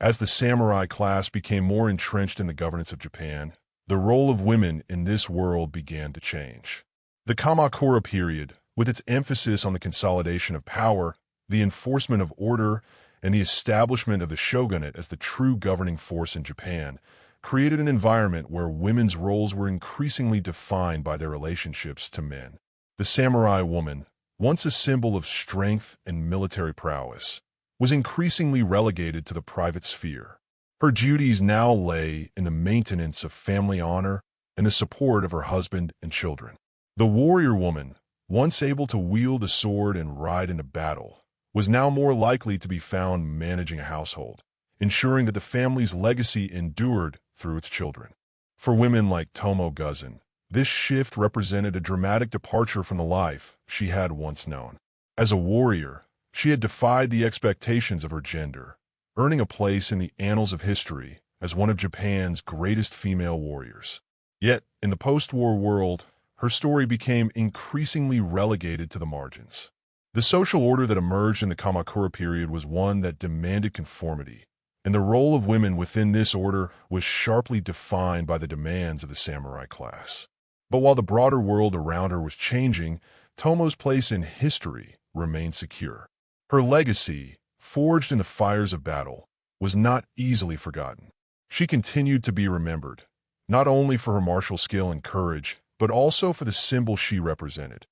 as the samurai class became more entrenched in the governance of Japan, the role of women in this world began to change. The Kamakura period, with its emphasis on the consolidation of power, the enforcement of order, and the establishment of the shogunate as the true governing force in Japan, created an environment where women's roles were increasingly defined by their relationships to men. The samurai woman, once a symbol of strength and military prowess, was increasingly relegated to the private sphere. Her duties now lay in the maintenance of family honor and the support of her husband and children. The warrior woman, once able to wield a sword and ride into battle, was now more likely to be found managing a household, ensuring that the family's legacy endured through its children. For women like Tomoe Gozen, this shift represented a dramatic departure from the life she had once known. As a warrior, she had defied the expectations of her gender, earning a place in the annals of history as one of Japan's greatest female warriors. Yet, in the post-war world, her story became increasingly relegated to the margins. The social order that emerged in the Kamakura period was one that demanded conformity, and the role of women within this order was sharply defined by the demands of the samurai class. But while the broader world around her was changing, Tomoe's place in history remained secure. Her legacy, forged in the fires of battle, was not easily forgotten. She continued to be remembered, not only for her martial skill and courage, but also for the symbol she represented,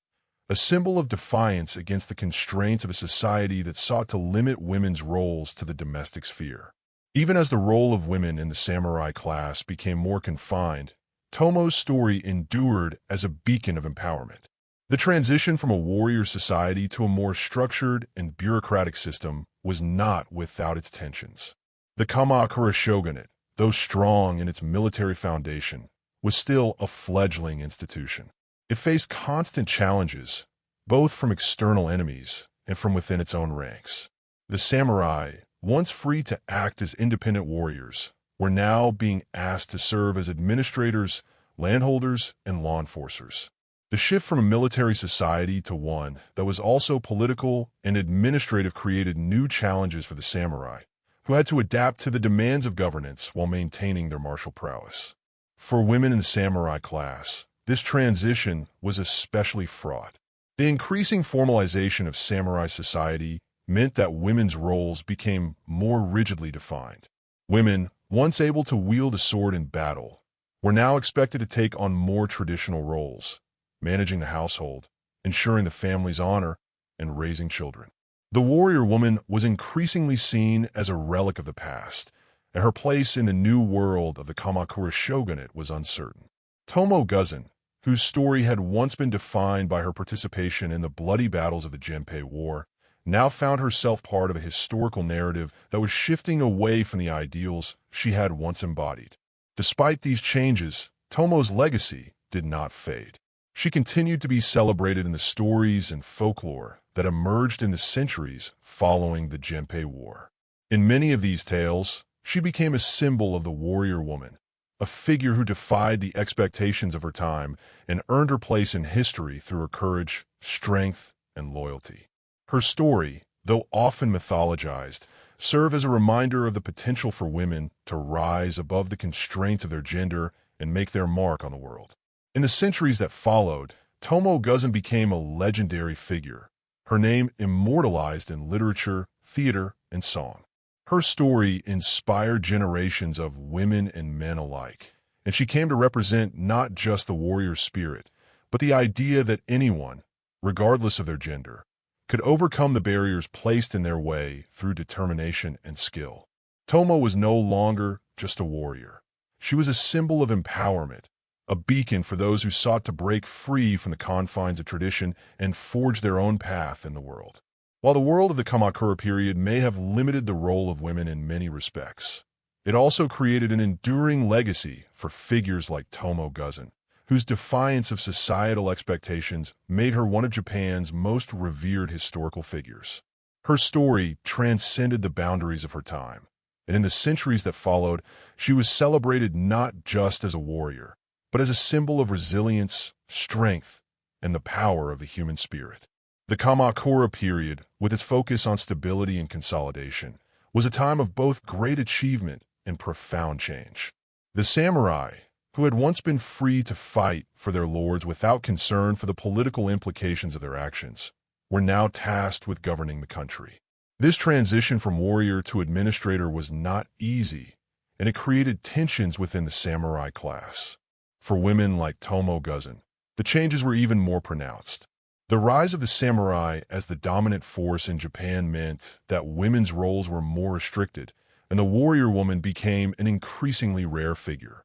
a symbol of defiance against the constraints of a society that sought to limit women's roles to the domestic sphere. Even as the role of women in the samurai class became more confined, Tomoe's story endured as a beacon of empowerment. The transition from a warrior society to a more structured and bureaucratic system was not without its tensions. The Kamakura shogunate, though strong in its military foundation, was still a fledgling institution. It faced constant challenges, both from external enemies and from within its own ranks. The samurai, once free to act as independent warriors, were now being asked to serve as administrators, landholders, and law enforcers. The shift from a military society to one that was also political and administrative created new challenges for the samurai, who had to adapt to the demands of governance while maintaining their martial prowess. For women in the samurai class, this transition was especially fraught. The increasing formalization of samurai society meant that women's roles became more rigidly defined. Women, once able to wield a sword in battle, were now expected to take on more traditional roles, managing the household, ensuring the family's honor, and raising children. The warrior woman was increasingly seen as a relic of the past, and her place in the new world of the Kamakura shogunate was uncertain. Tomoe Gozen, whose story had once been defined by her participation in the bloody battles of the Genpei War, now found herself part of a historical narrative that was shifting away from the ideals she had once embodied. Despite these changes, Tomoe's legacy did not fade. She continued to be celebrated in the stories and folklore that emerged in the centuries following the Genpei War. In many of these tales, she became a symbol of the warrior woman, a figure who defied the expectations of her time and earned her place in history through her courage, strength, and loyalty. Her story, though often mythologized, served as a reminder of the potential for women to rise above the constraints of their gender and make their mark on the world. In the centuries that followed, Tomoe Gozen became a legendary figure, her name immortalized in literature, theater, and song. Her story inspired generations of women and men alike, and she came to represent not just the warrior spirit, but the idea that anyone, regardless of their gender, could overcome the barriers placed in their way through determination and skill. Tomoe was no longer just a warrior. She was a symbol of empowerment, a beacon for those who sought to break free from the confines of tradition and forge their own path in the world. While the world of the Kamakura period may have limited the role of women in many respects, it also created an enduring legacy for figures like Tomoe Gozen, whose defiance of societal expectations made her one of Japan's most revered historical figures. Her story transcended the boundaries of her time, and in the centuries that followed, she was celebrated not just as a warrior, but as a symbol of resilience, strength, and the power of the human spirit. The Kamakura period, with its focus on stability and consolidation, was a time of both great achievement and profound change. The samurai, who had once been free to fight for their lords without concern for the political implications of their actions, were now tasked with governing the country. This transition from warrior to administrator was not easy, and it created tensions within the samurai class. For women like Tomoe Gozen, the changes were even more pronounced. The rise of the samurai as the dominant force in Japan meant that women's roles were more restricted, and the warrior woman became an increasingly rare figure.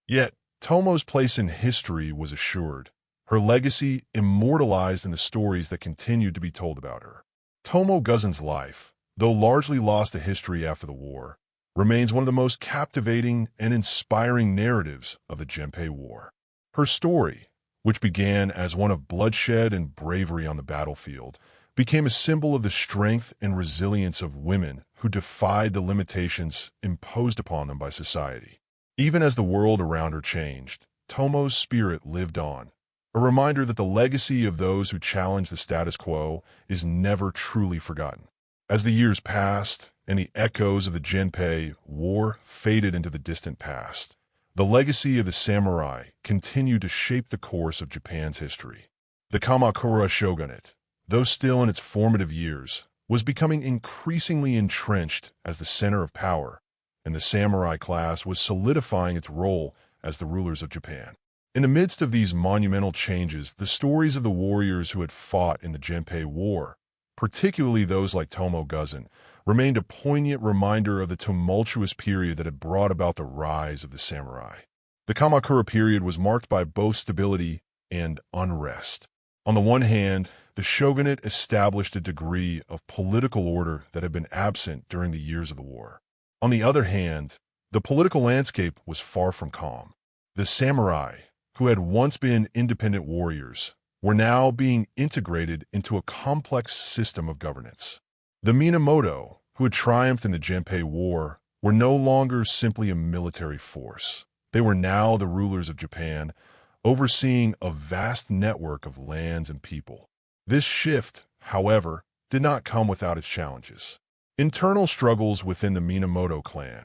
Yet, Tomoe's place in history was assured, her legacy immortalized in the stories that continued to be told about her. Tomoe Gozen's life, though largely lost to history after the war, remains one of the most captivating and inspiring narratives of the Genpei War. Her story, which began as one of bloodshed and bravery on the battlefield, became a symbol of the strength and resilience of women who defied the limitations imposed upon them by society. Even as the world around her changed, Tomoe's spirit lived on, a reminder that the legacy of those who challenge the status quo is never truly forgotten. As the years passed and the echoes of the Genpei War faded into the distant past, the legacy of the samurai continued to shape the course of Japan's history. The Kamakura shogunate, though still in its formative years, was becoming increasingly entrenched as the center of power, and the samurai class was solidifying its role as the rulers of Japan. In the midst of these monumental changes, the stories of the warriors who had fought in the Genpei War, particularly those like Tomoe Gozen, remained a poignant reminder of the tumultuous period that had brought about the rise of the samurai. The Kamakura period was marked by both stability and unrest. On the one hand, the shogunate established a degree of political order that had been absent during the years of the war. On the other hand, the political landscape was far from calm. The samurai, who had once been independent warriors, were now being integrated into a complex system of governance. The Minamoto, who had triumphed in the Genpei War, were no longer simply a military force. They were now the rulers of Japan, overseeing a vast network of lands and people. This shift, however, did not come without its challenges. Internal struggles within the Minamoto clan,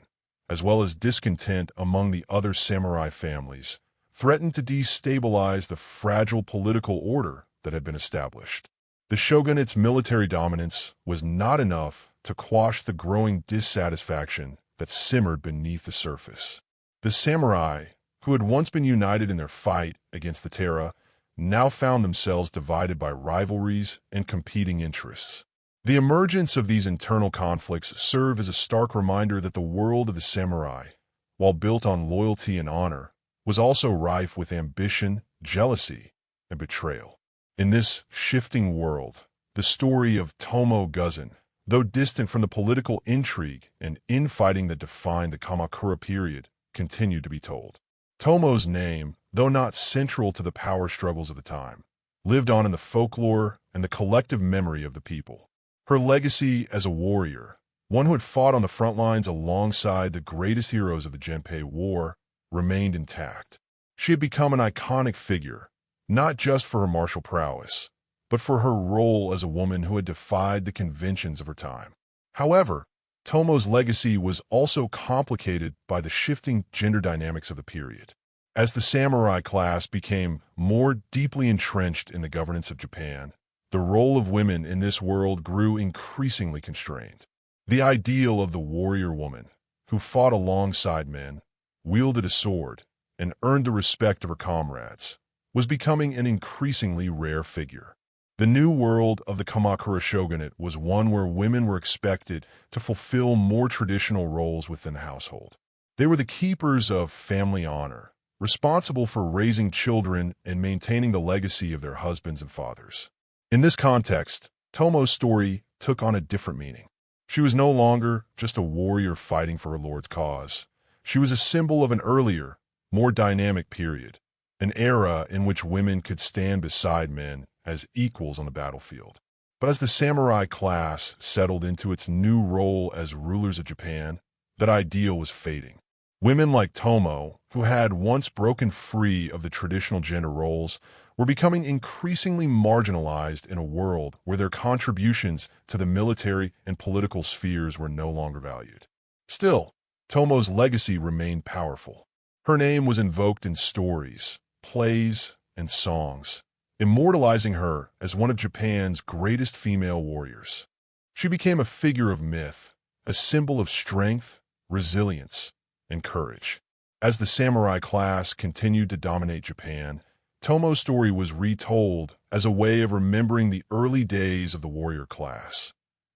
as well as discontent among the other samurai families, threatened to destabilize the fragile political order that had been established. The shogunate's military dominance was not enough to quash the growing dissatisfaction that simmered beneath the surface. The samurai, who had once been united in their fight against the Terra, now found themselves divided by rivalries and competing interests. The emergence of these internal conflicts served as a stark reminder that the world of the samurai, while built on loyalty and honor, was also rife with ambition, jealousy, and betrayal. In this shifting world, the story of Tomoe Gozen, though distant from the political intrigue and infighting that defined the Kamakura period, continued to be told. Tomoe's name, though not central to the power struggles of the time, lived on in the folklore and the collective memory of the people. Her legacy as a warrior, one who had fought on the front lines alongside the greatest heroes of the Genpei War, remained intact. She had become an iconic figure, not just for her martial prowess, but for her role as a woman who had defied the conventions of her time. However, Tomoe's legacy was also complicated by the shifting gender dynamics of the period. As the samurai class became more deeply entrenched in the governance of Japan, the role of women in this world grew increasingly constrained. The ideal of the warrior woman, who fought alongside men, wielded a sword, and earned the respect of her comrades, was becoming an increasingly rare figure. The new world of the Kamakura shogunate was one where women were expected to fulfill more traditional roles within the household. They were the keepers of family honor, responsible for raising children and maintaining the legacy of their husbands and fathers. In this context, Tomoe's story took on a different meaning. She was no longer just a warrior fighting for her lord's cause. She was a symbol of an earlier, more dynamic period, an era in which women could stand beside men as equals on the battlefield. But as the samurai class settled into its new role as rulers of Japan, that ideal was fading. Women like Tomoe, who had once broken free of the traditional gender roles, were becoming increasingly marginalized in a world where their contributions to the military and political spheres were no longer valued. Still, Tomoe's legacy remained powerful. Her name was invoked in stories, plays, and songs, immortalizing her as one of Japan's greatest female warriors. She became a figure of myth, a symbol of strength, resilience, and courage. As the samurai class continued to dominate Japan, Tomoe's story was retold as a way of remembering the early days of the warrior class.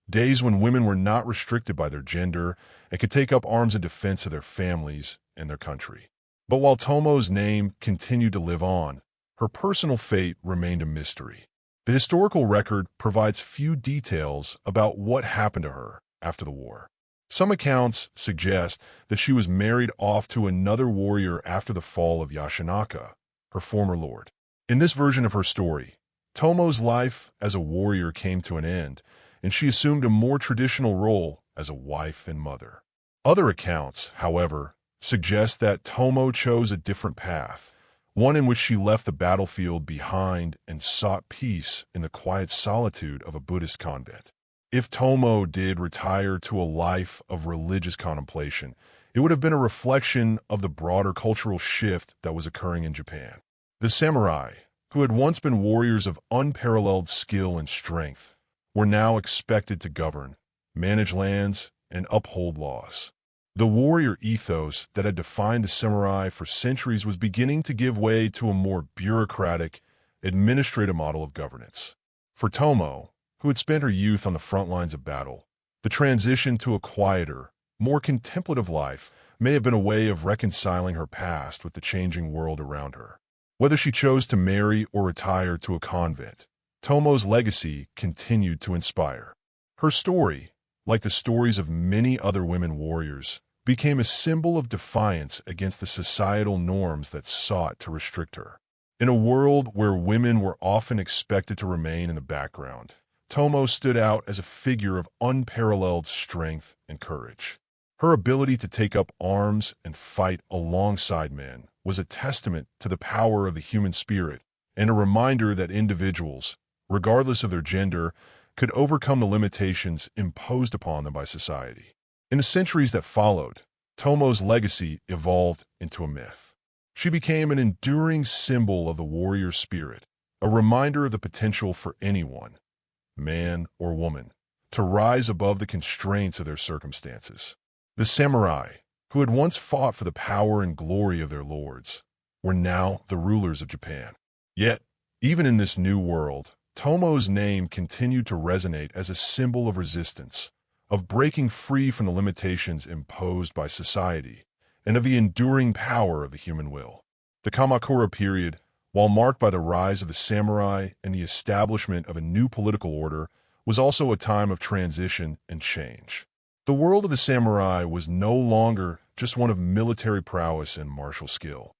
Days when women were not restricted by their gender and could take up arms in defense of their families and their country. But while Tomoe's name continued to live on, her personal fate remained a mystery. The historical record provides few details about what happened to her after the war. Some accounts suggest that she was married off to another warrior after the fall of Yoshinaka, her former lord. In this version of her story, Tomoe's life as a warrior came to an end, and she assumed a more traditional role as a wife and mother. Other accounts, however, suggest that Tomoe chose a different path, one in which she left the battlefield behind and sought peace in the quiet solitude of a Buddhist convent. If Tomoe did retire to a life of religious contemplation, it would have been a reflection of the broader cultural shift that was occurring in Japan. The samurai, who had once been warriors of unparalleled skill and strength, were now expected to govern, manage lands, and uphold laws. The warrior ethos that had defined the samurai for centuries was beginning to give way to a more bureaucratic, administrative model of governance. For Tomoe, who had spent her youth on the front lines of battle, the transition to a quieter, more contemplative life may have been a way of reconciling her past with the changing world around her. Whether she chose to marry or retire to a convent, Tomoe's legacy continued to inspire. Her story, like the stories of many other women warriors, became a symbol of defiance against the societal norms that sought to restrict her. In a world where women were often expected to remain in the background, Tomoe stood out as a figure of unparalleled strength and courage. Her ability to take up arms and fight alongside men was a testament to the power of the human spirit and a reminder that individuals, regardless of their gender, could overcome the limitations imposed upon them by society. In the centuries that followed, Tomoe's legacy evolved into a myth. She became an enduring symbol of the warrior spirit, a reminder of the potential for anyone, man or woman, to rise above the constraints of their circumstances. The samurai, who had once fought for the power and glory of their lords, were now the rulers of Japan. Yet, even in this new world, Tomoe's name continued to resonate as a symbol of resistance, of breaking free from the limitations imposed by society, and of the enduring power of the human will. The Kamakura period, while marked by the rise of the samurai and the establishment of a new political order, was also a time of transition and change. The world of the samurai was no longer just one of military prowess and martial skill.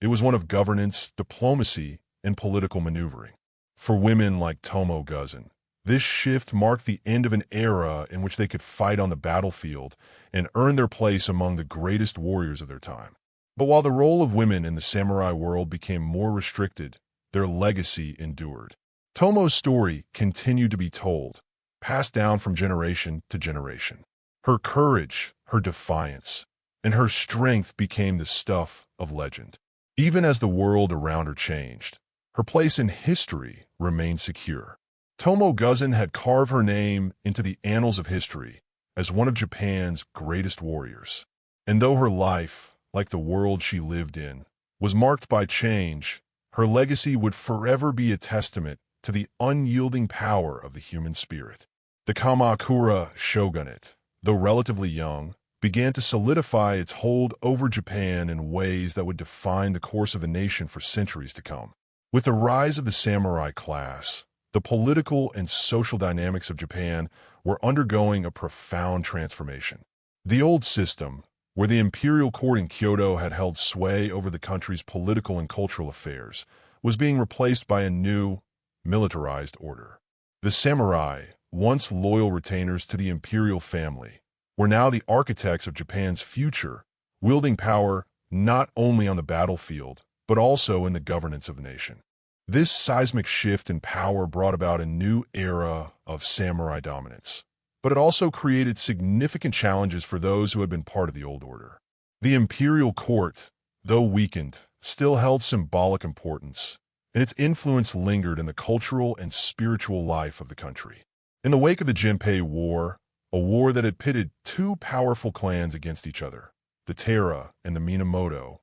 It was one of governance, diplomacy, and political maneuvering. For women like Tomoe Gozen, this shift marked the end of an era in which they could fight on the battlefield and earn their place among the greatest warriors of their time. But while the role of women in the samurai world became more restricted, their legacy endured. Tomoe's story continued to be told, passed down from generation to generation. Her courage, her defiance, and her strength became the stuff of legend. Even as the world around her changed, her place in history remained secure. Tomoe Gozen had carved her name into the annals of history as one of Japan's greatest warriors. And though her life, like the world she lived in, was marked by change, her legacy would forever be a testament to the unyielding power of the human spirit. The Kamakura shogunate, though relatively young, began to solidify its hold over Japan in ways that would define the course of the nation for centuries to come. With the rise of the samurai class, the political and social dynamics of Japan were undergoing a profound transformation. The old system, where the imperial court in Kyoto had held sway over the country's political and cultural affairs, was being replaced by a new, militarized order. The samurai, once loyal retainers to the imperial family, were now the architects of Japan's future, wielding power not only on the battlefield, but also in the governance of the nation. This seismic shift in power brought about a new era of samurai dominance, but it also created significant challenges for those who had been part of the old order. The imperial court, though weakened, still held symbolic importance, and its influence lingered in the cultural and spiritual life of the country. In the wake of the Genpei War, a war that had pitted two powerful clans against each other, the Taira and the Minamoto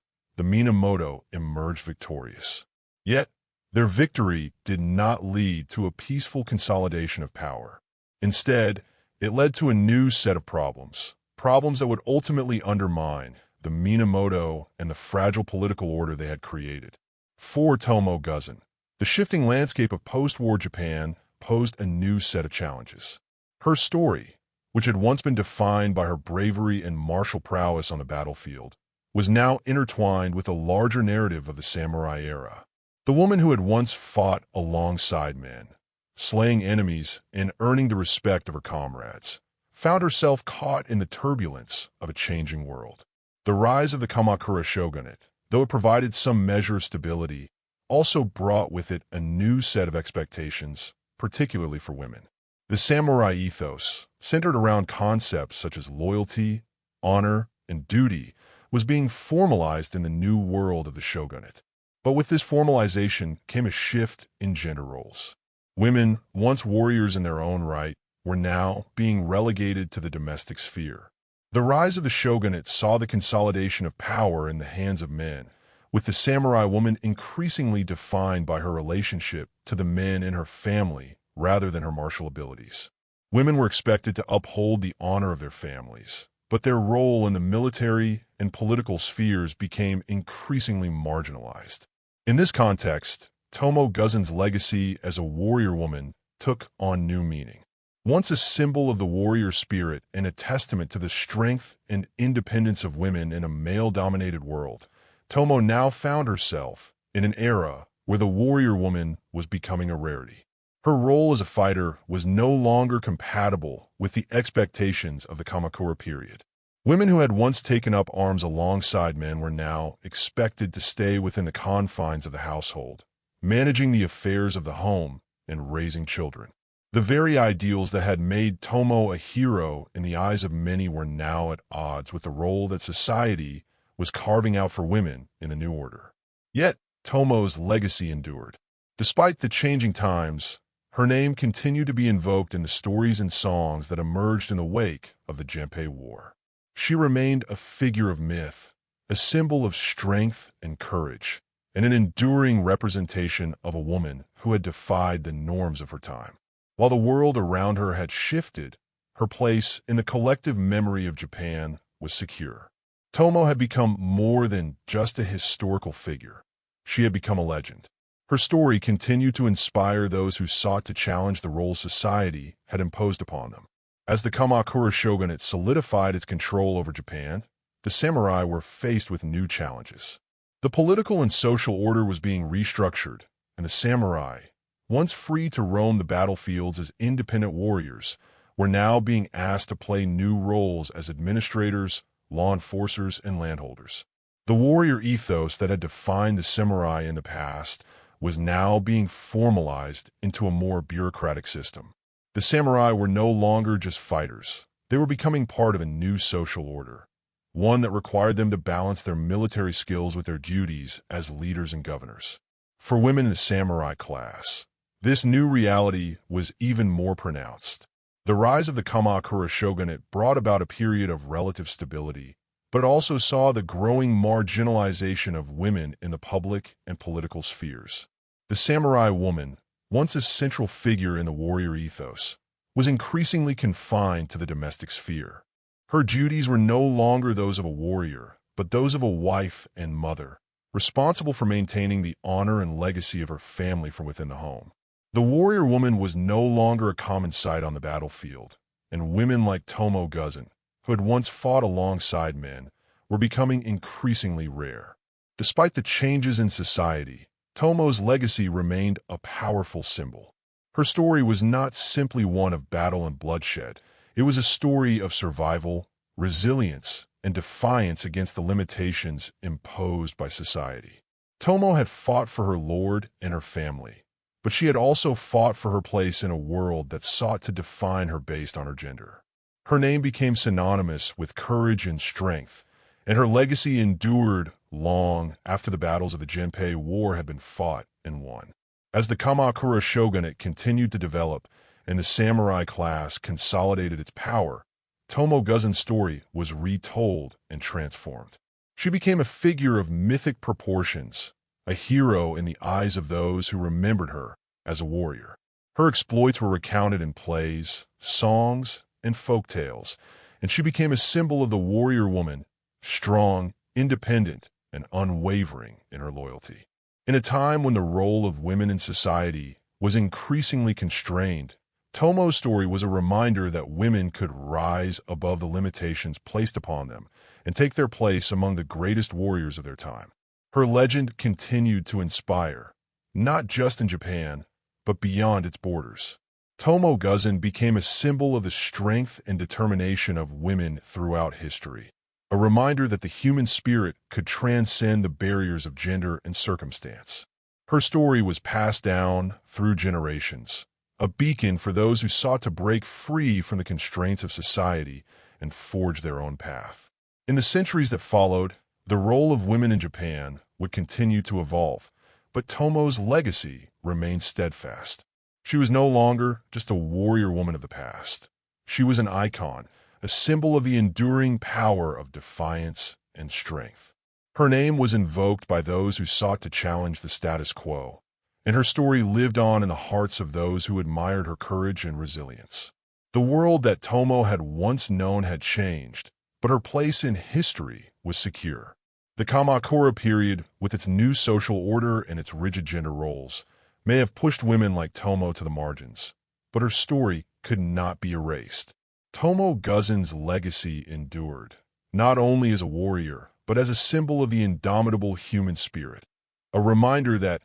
emerged victorious. Yet, their victory did not lead to a peaceful consolidation of power. Instead, it led to a new set of problems that would ultimately undermine the Minamoto and the fragile political order they had created. For Tomoe Gozen, the shifting landscape of post-war Japan posed a new set of challenges. Her story, which had once been defined by her bravery and martial prowess on the battlefield, was now intertwined with a larger narrative of the samurai era. The woman who had once fought alongside men, slaying enemies and earning the respect of her comrades, found herself caught in the turbulence of a changing world. The rise of the Kamakura shogunate, though it provided some measure of stability, also brought with it a new set of expectations, particularly for women. The samurai ethos, centered around concepts such as loyalty, honor, and duty, was being formalized in the new world of the shogunate. But with this formalization came a shift in gender roles. Women, once warriors in their own right, were now being relegated to the domestic sphere. The rise of the shogunate saw the consolidation of power in the hands of men, with the samurai woman increasingly defined by her relationship to the men in her family rather than her martial abilities. Women were expected to uphold the honor of their families, but their role in the military and political spheres became increasingly marginalized. In this context, Tomoe Gozen's legacy as a warrior woman took on new meaning. Once a symbol of the warrior spirit and a testament to the strength and independence of women in a male-dominated world, Tomoe now found herself in an era where the warrior woman was becoming a rarity. Her role as a fighter was no longer compatible with the expectations of the Kamakura period. Women who had once taken up arms alongside men were now expected to stay within the confines of the household, managing the affairs of the home and raising children. The very ideals that had made Tomoe a hero in the eyes of many were now at odds with the role that society was carving out for women in the new order. Yet, Tomoe's legacy endured. Despite the changing times, her name continued to be invoked in the stories and songs that emerged in the wake of the Genpei War. She remained a figure of myth, a symbol of strength and courage, and an enduring representation of a woman who had defied the norms of her time. While the world around her had shifted, her place in the collective memory of Japan was secure. Tomoe had become more than just a historical figure. She had become a legend. Her story continued to inspire those who sought to challenge the roles society had imposed upon them. As the Kamakura shogunate solidified its control over Japan, the samurai were faced with new challenges. The political and social order was being restructured, and the samurai, once free to roam the battlefields as independent warriors, were now being asked to play new roles as administrators, law enforcers, and landholders. The warrior ethos that had defined the samurai in the past was now being formalized into a more bureaucratic system. The samurai were no longer just fighters. They were becoming part of a new social order, one that required them to balance their military skills with their duties as leaders and governors. For women in the samurai class, this new reality was even more pronounced. The rise of the Kamakura shogunate brought about a period of relative stability, but it also saw the growing marginalization of women in the public and political spheres. The samurai woman, once a central figure in the warrior ethos, was increasingly confined to the domestic sphere. Her duties were no longer those of a warrior, but those of a wife and mother, responsible for maintaining the honor and legacy of her family from within the home. The warrior woman was no longer a common sight on the battlefield, and women like Tomoe Gozen, who had once fought alongside men, were becoming increasingly rare. Despite the changes in society, Tomoe's legacy remained a powerful symbol. Her story was not simply one of battle and bloodshed. It was a story of survival, resilience, and defiance against the limitations imposed by society. Tomoe had fought for her lord and her family, but she had also fought for her place in a world that sought to define her based on her gender. Her name became synonymous with courage and strength, and her legacy endured long after the battles of the Genpei War had been fought and won. As the Kamakura shogunate continued to develop and the samurai class consolidated its power, Tomoe Gozen's story was retold and transformed. She became a figure of mythic proportions, a hero in the eyes of those who remembered her as a warrior. Her exploits were recounted in plays, songs, and folk tales, and she became a symbol of the warrior woman, strong, independent, and unwavering in her loyalty. In a time when the role of women in society was increasingly constrained, Tomoe's story was a reminder that women could rise above the limitations placed upon them and take their place among the greatest warriors of their time. Her legend continued to inspire, not just in Japan, but beyond its borders. Tomoe Gozen became a symbol of the strength and determination of women throughout history, a reminder that the human spirit could transcend the barriers of gender and circumstance. Her story was passed down through generations, a beacon for those who sought to break free from the constraints of society and forge their own path. In the centuries that followed, the role of women in Japan would continue to evolve, but Tomoe's legacy remained steadfast. She was no longer just a warrior woman of the past. She was an icon, a symbol of the enduring power of defiance and strength. Her name was invoked by those who sought to challenge the status quo, and her story lived on in the hearts of those who admired her courage and resilience. The world that Tomoe had once known had changed, but her place in history was secure. The Kamakura period, with its new social order and its rigid gender roles, may have pushed women like Tomoe to the margins, but her story could not be erased. Tomoe Gozen's legacy endured, not only as a warrior, but as a symbol of the indomitable human spirit, a reminder that,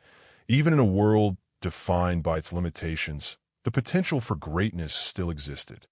even in a world defined by its limitations, the potential for greatness still existed.